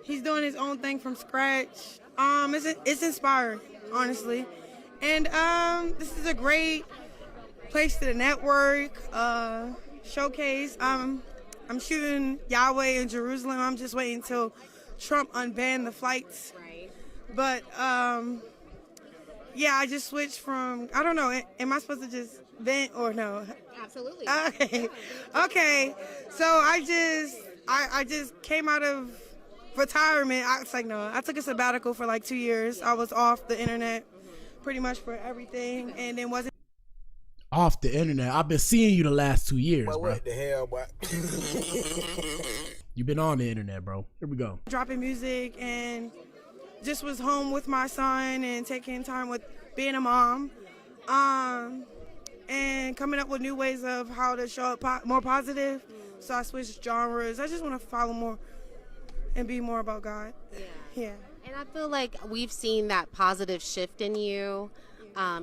He's doing his own thing from scratch. It's inspiring, honestly. And this is a great place to network, showcase. I'm shooting Yahweh in Jerusalem. I'm just waiting until Trump unbanned the flights. Right. But yeah, I just switched from, I don't know, am I supposed to just vent or no? Absolutely. Okay. So I just came out of retirement. I was like, no, I took a sabbatical for like 2 years. I was off the internet pretty much for everything, and then wasn't Off the internet. I've been seeing you the last 2 years, But bro. what the hell, boy? You've been on the internet, bro. Here we go. dropping music and just was home with my son and taking time with being a mom, and coming up with new ways of how to show up more positive. So I switched genres. I just want to follow more and be more about God. Yeah. And I feel like we've seen that positive shift in you.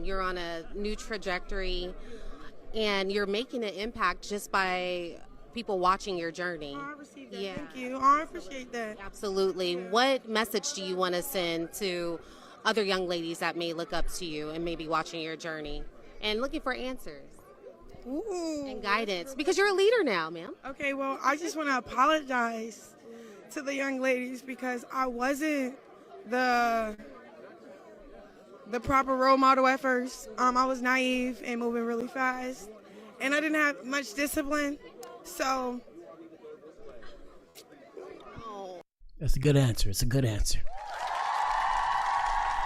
You're on a new trajectory, and you're making an impact just by people watching your journey. I received that. Yeah. Thank you. I appreciate that. Absolutely. What message do you want to send to other young ladies that may look up to you and may be watching your journey and looking for answers and guidance? Because you're a leader now, ma'am. Okay, well, I just want to apologize to the young ladies because I wasn't the proper role model at first. I was naive and moving really fast, and I didn't have much discipline. So, That's a good answer. It's a good answer.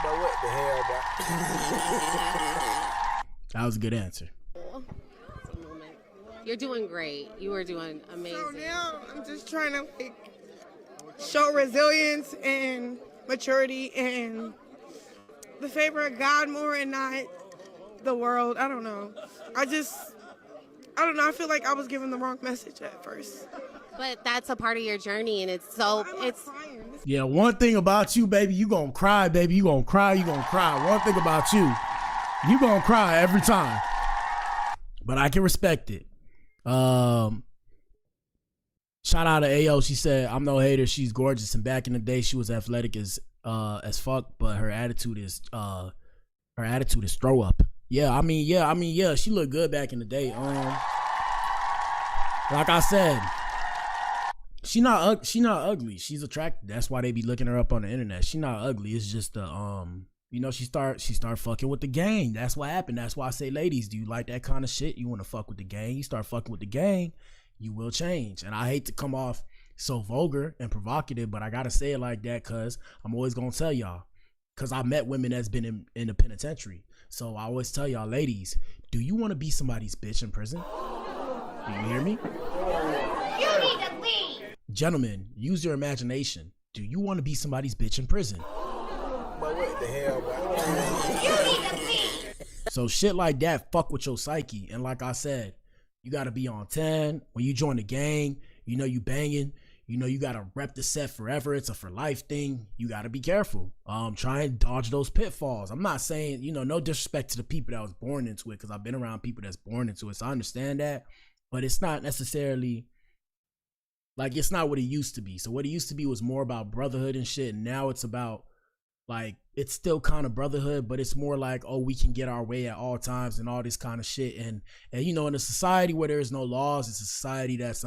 But what the hell, boy? That was a good answer. You're doing great. You are doing amazing. So now I'm just trying to show resilience and maturity and the favor of God more and not the world. I don't know. I don't know. I feel like I was given the wrong message at first. But that's a part of your journey, and it's Yeah, one thing about you, baby, you gonna cry, baby. You gonna cry, you gonna cry. One thing about you, you gonna cry every time. But I can respect it. Shout out to AO. She said, I'm no hater. She's gorgeous. And back in the day, she was athletic as fuck, but her attitude is throw up. Yeah, she looked good back in the day. Like I said, she not ugly. She's attractive. That's why they be looking her up on the internet. She not ugly. It's just she start fucking with the gang. That's what happened. That's why I say, ladies, do you like that kind of shit? You want to fuck with the gang? You start fucking with the gang, you will change. And I hate to come off so vulgar and provocative, but I gotta say it like that because I'm always gonna tell y'all. Because I met women that's been in the penitentiary. So I always tell y'all, ladies, do you want to be somebody's bitch in prison? Do you hear me? You need to leave. Gentlemen, use your imagination. Do you want to be somebody's bitch in prison? But what the hell, boy? You need to leave. So shit like that fuck with your psyche. And like I said, You got to be on 10. When you join the gang, you know you banging. You know you got to rep the set forever. It's a for life thing. You got to be careful. Try and dodge those pitfalls. I'm not saying, you know, no disrespect to the people that was born into it, because I've been around people that's born into it, so I understand that. But it's not necessarily, like, it's not what it used to be. So what it used to be was more about brotherhood and shit, and now it's about, like, it's still kind of brotherhood, but it's more like, oh, we can get our way at all times and all this kind of shit. And you know, in a society where there's no laws, it's a society that's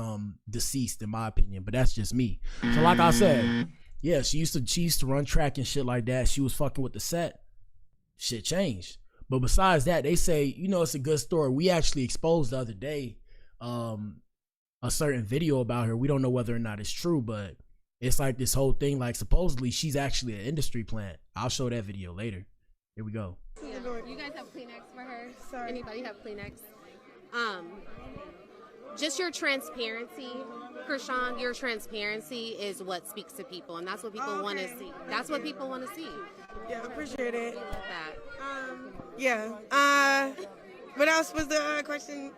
deceased, in my opinion. But that's just me. So like I said, yeah, she used to run track and shit like that. She was fucking with the set. Shit changed. But besides that, they say, you know, it's a good story. We actually exposed the other day a certain video about her. We don't know whether or not it's true, but it's like this whole thing, like supposedly she's actually an industry plant. I'll show that video later. Here we go. Yeah. You guys have Kleenex for her? Sorry. Anybody have Kleenex? Just your transparency, Chrisean, your transparency is what speaks to people, and that's what people want to see. That's what people want to see. Yeah, appreciate it. That. Yeah. What else was the question?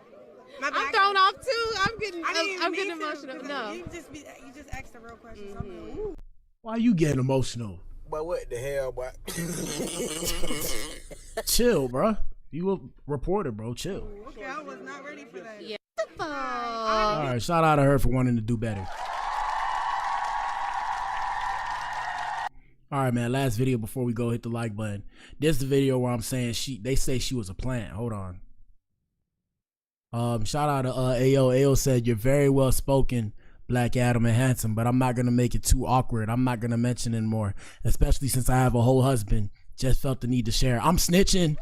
I'm thrown off too. I'm getting to, emotional. No. You just asked a real question. So I'm like, ooh. Why you getting emotional? But what the hell, boy? Chill, bro. You a reporter, bro. Chill. Okay, I was not ready for that. Yeah. All right, shout out to her for wanting to do better. All right, man. Last video before we go hit the like button. This is the video where I'm saying they say she was a plant. Hold on. Shout out to Ayo. Ayo said, "You're very well spoken, Black Adam, and handsome, but I'm not gonna make it too awkward. I'm not gonna mention it more, especially since I have a whole husband. Just felt the need to share. I'm snitching.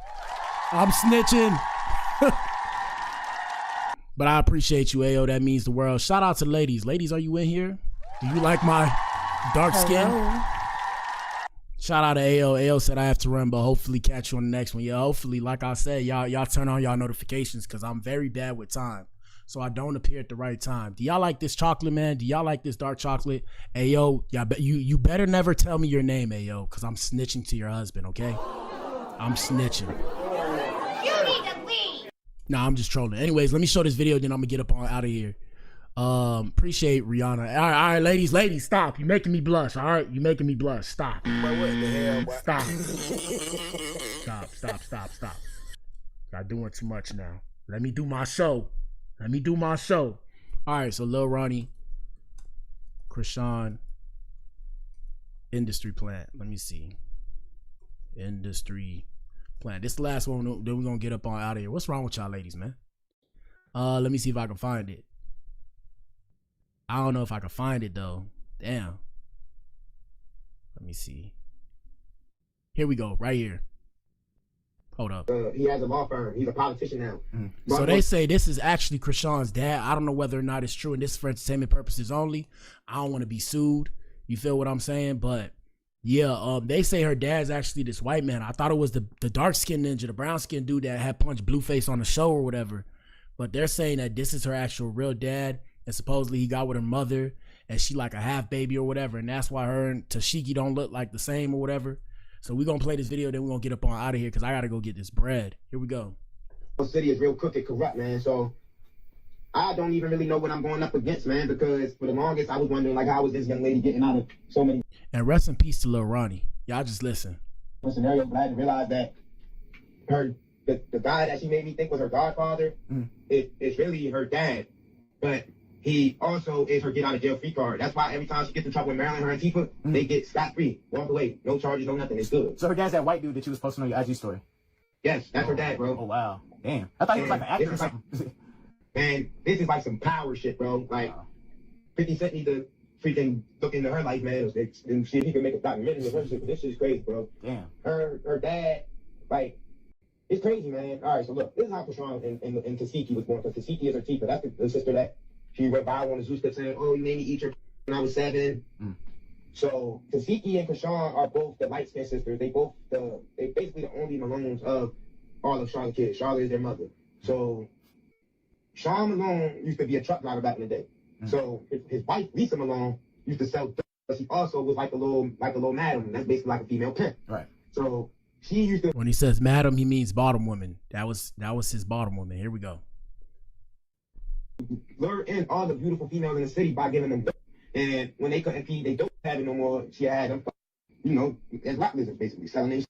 But I appreciate you, Ayo. That means the world. Shout out to the ladies. Ladies, are you in here? Do you like my dark skin? Shout out to Ayo. Ayo said I have to run, but hopefully catch you on the next one. Yeah, hopefully, like I said, y'all turn on y'all notifications, because I'm very bad with time. So I don't appear at the right time. Do y'all like this chocolate, man? Do y'all like this dark chocolate? Ayo, you better never tell me your name, Ayo, because I'm snitching to your husband, okay? I'm snitching. You need to leave. Nah, I'm just trolling. Anyways, let me show this video, then I'm gonna get up on out of here. Appreciate Rihanna. All right, ladies, stop. You're making me blush. All right, you're making me blush. Stop. But what the hell, boy? Stop. Y'all doing too much now. Let me do my show. All right, so Lil Ronnie, Chrisean, industry plant. Let me see. Industry plant. This is the last one. Then we're gonna get up on out of here. What's wrong with y'all ladies, man? Let me see if I can find it. I don't know if I can find it though. Damn. Let me see. Here we go, right here. Hold up. He has a law firm. He's a politician now. So they say this is actually Chrisean's dad. I don't know whether or not it's true, and this is for entertainment purposes only. I don't want to be sued. You feel what I'm saying? But yeah, they say her dad's actually this white man. I thought it was the dark skinned ninja, the brown skinned dude that had punched Blueface on the show or whatever. But they're saying that this is her actual real dad. And supposedly he got with her mother, and she like a half baby or whatever, and that's why her and Tashiki don't look like the same or whatever. So we're gonna play this video, then we're gonna get up on out of here, because I gotta go get this bread. Here we go. The city is real crooked, corrupt, man. So I don't even really know what I'm going up against, man, because for the longest I was wondering, like, how was this young lady getting out of so many. And rest in peace to Lil Ronnie. Y'all just listen. Scenario, but I didn't realize that the guy that she made me think was her godfather, it's really her dad. But he also is her get out of jail free card. That's why every time she gets in trouble with Maryland, her and Tifa, they get scot free, walk away, no charges, no nothing. It's good. So her dad's that white dude that you was posting on your IG story? Yes, that's her dad, bro. Oh wow, damn! I thought he was like an actor or something. And this is like some power shit, bro. Like 50 Cent need to freaking look into her life, man, and see if he can make a documentary of her shit. This shit's crazy, bro. Damn. Her dad, like, it's crazy, man. All right, so look, this is how Chrisean and Tashiki was born. Because Tashiki is her Tifa. That's the sister that she went by on the Zeus kept saying, "Oh, you made me eat your when I was 7." So Tashiki and Chrisean are both the light skinned sisters. They basically the only Malones of all of Charlotte's kids. Charlotte is their mother. So Sean Malone used to be a truck driver back in the day. So his wife Lisa Malone used to sell dope, but she also was like a little madam. That's basically like a female pimp. Right. So she used to. When he says madam, he means bottom woman. That was his bottom woman. Here we go. lure in all the beautiful females in the city by giving them dope. And when they couldn't feed, they don't have it no more. She had them, you know, as rap lizards basically selling these.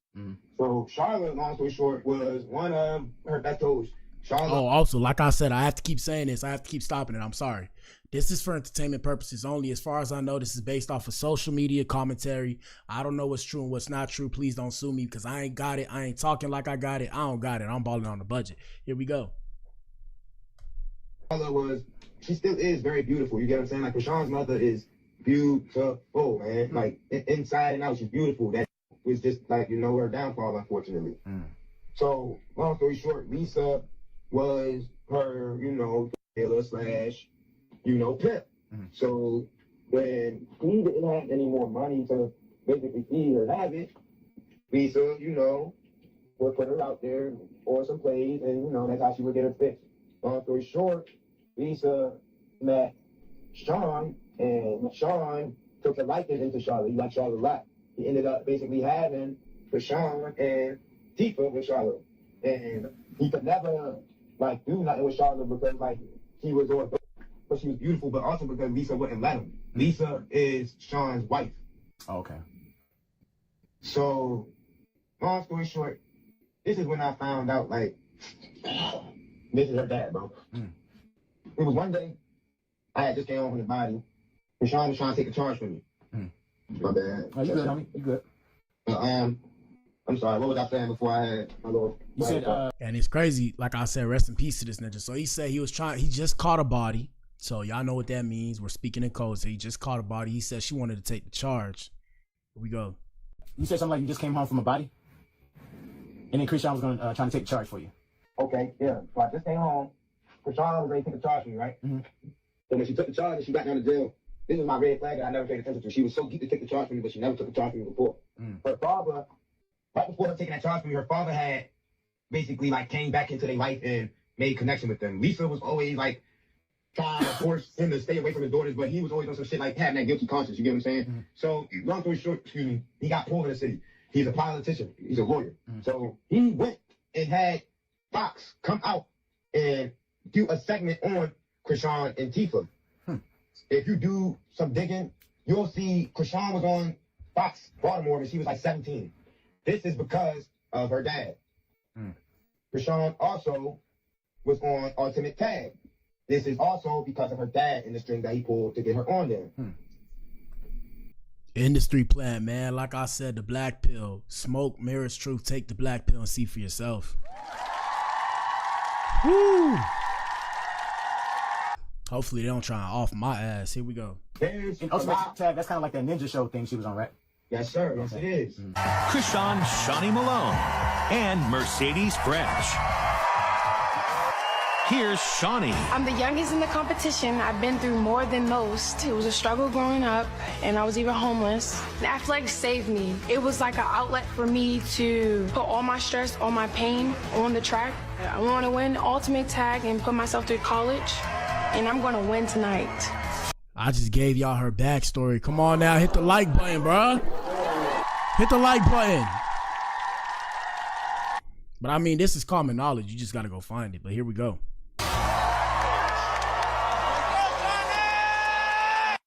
So Charlotte, long story short, was one of her best hoes. Charlotte. Oh, also, like I said, I have to keep saying this. I have to keep stopping it. I'm sorry. This is for entertainment purposes only. As far as I know, this is based off of social media commentary. I don't know what's true and what's not true. Please don't sue me because I ain't got it. I ain't talking like I got it. I don't got it. I'm balling on the budget. Here we go. She still is very beautiful. You get what I'm saying? Like, Chrisean's mother is beautiful, man. Like, inside and out, she's beautiful. That was just, like, you know, her downfall, unfortunately. So, long story short, Lisa was her, you know, dealer slash, you know, pimp. So, when he didn't have any more money to basically feed her habit, Lisa, you know, would put her out there for some plays, and, you know, that's how she would get her fix. Long story short, Lisa met Sean, and Sean took a liking into Charlotte. He liked Charlotte a lot. He ended up basically having Chrisean and Tifa with Charlotte. And he could never, like, do nothing with Charlotte because, like, he was on, but she was beautiful, but also because Lisa wouldn't let him. Lisa is Sean's wife. Oh, okay. So, long story short, this is when I found out, like, this is her dad, bro. It was one day, I had just came home from the body, and Sean was trying to take a charge from me. My bad. Oh, you good, homie? You good? I'm sorry, what was I saying before I had my little... You said, and it's crazy, like I said, rest in peace to this ninja. So he said he just caught a body. So y'all know what that means. We're speaking in code. So he just caught a body. He said she wanted to take the charge. Here we go. You said something like you just came home from a body? And then Chrisean was going to try to take the charge for you. Okay, yeah. So I just came home. Chrisean was ready to take the charge from me, right? So when she took the charge and she got down to jail, this is my red flag that I never paid attention to. She was so geeked to take the charge from me, but she never took the charge from me before. Her father, right before her taking that charge from me, her father had basically, like, came back into their life and made connection with them. Lisa was always, like, trying to force him to stay away from his daughters, but he was always on some shit like having that guilty conscience, you get what I'm saying? So, long story short, he got pulled in the city. He's a politician. He's a lawyer. So he went and had Fox come out and do a segment on Chrisean and Tifa. If you do some digging, you'll see Chrisean was on Fox Baltimore when she was like 17. This is because of her dad. Chrisean also was on Ultimate Tag. This is also because of her dad and the string that he pulled to get her on there. Industry plan, man. Like I said, the Blac Pill. Smoke, mirrors, truth. Take the Blac Pill and see for yourself. Woo! Hopefully they don't try and off my ass. Here we go. In Ultimate Tag, that's kind of like that ninja show thing she was on, right? Yes, sir. Yes, it is. Chrisean Shawnee Malone and Mercedes Fresh. Here's Shawnee. I'm the youngest in the competition. I've been through more than most. It was a struggle growing up, and I was even homeless. Athletics saved me. It was like an outlet for me to put all my stress, all my pain on the track. I want to win Ultimate Tag and put myself through college, and I'm going to win tonight. I just gave y'all her backstory. Come on now, hit the like button, bruh. Hit the like button. But I mean, this is common knowledge. You just got to go find it. But here we go.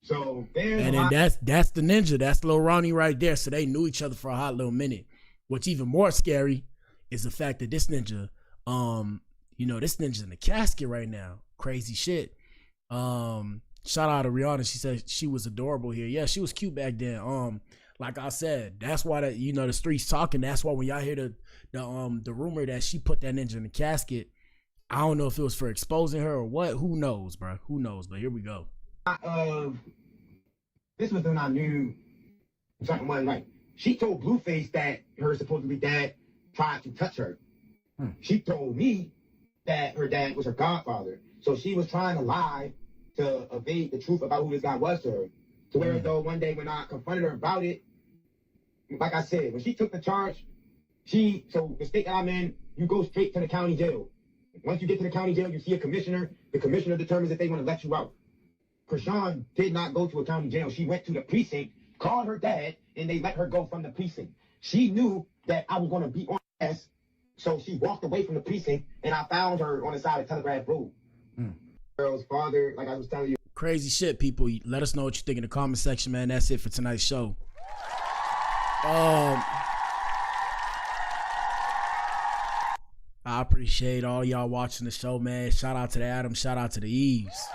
So and then that's the ninja. That's Lil Ronnie right there. So they knew each other for a hot little minute. What's even more scary is the fact that this ninja, you know, this ninja's in the casket right now. Crazy shit. Shout out to Rihanna. She said she was adorable here. Yeah, she was cute back then. Like I said, that's why that, you know, the streets talking. That's why when y'all hear the rumor that she put that ninja in the casket, I don't know if it was for exposing her or what. Who knows, bro? Who knows? But here we go. This was when I knew something wasn't right. She told Blueface that her supposedly dad tried to touch her. She told me that her dad was her godfather. So she was trying to lie to evade the truth about who this guy was to her. To where though one day when I confronted her about it, like I said, when she took the charge, so the state that I'm in, you go straight to the county jail. Once you get to the county jail, you see a commissioner. The commissioner determines if they want to let you out. Chrisean did not go to a county jail. She went to the precinct, called her dad, and they let her go from the precinct. She knew that I was going to be on her ass, so she walked away from the precinct, and I found her on the side of Telegraph Road. girl's father, like I was telling you. Crazy shit, people. Let us know what you think in the comment section, man. That's it for tonight's show. I appreciate all y'all watching the show, man. Shout out to the Adam. Shout out to the Eves.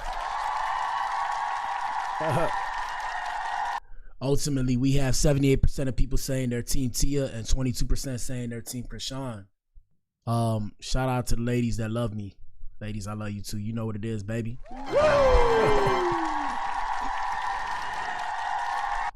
Ultimately, we have 78% of people saying they're Team Tia and 22% saying they're Team Chrisean. Shout out to the ladies that love me. Ladies, I love you too. You know what it is, baby.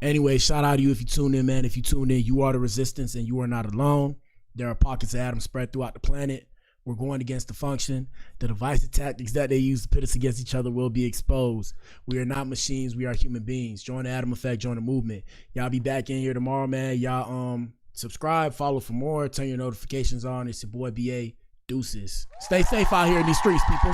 Anyway, shout out to you if you tune in, man. If you tune in, you are the resistance and you are not alone. There are pockets of Adam spread throughout the planet. We're going against the function. The divisive tactics that they use to pit us against each other will be exposed. We are not machines. We are human beings. Join the Adam Effect. Join the movement. Y'all be back in here tomorrow, man. Y'all subscribe, follow for more. Turn your notifications on. It's your boy BA. Deuces. Stay safe out here in these streets, people.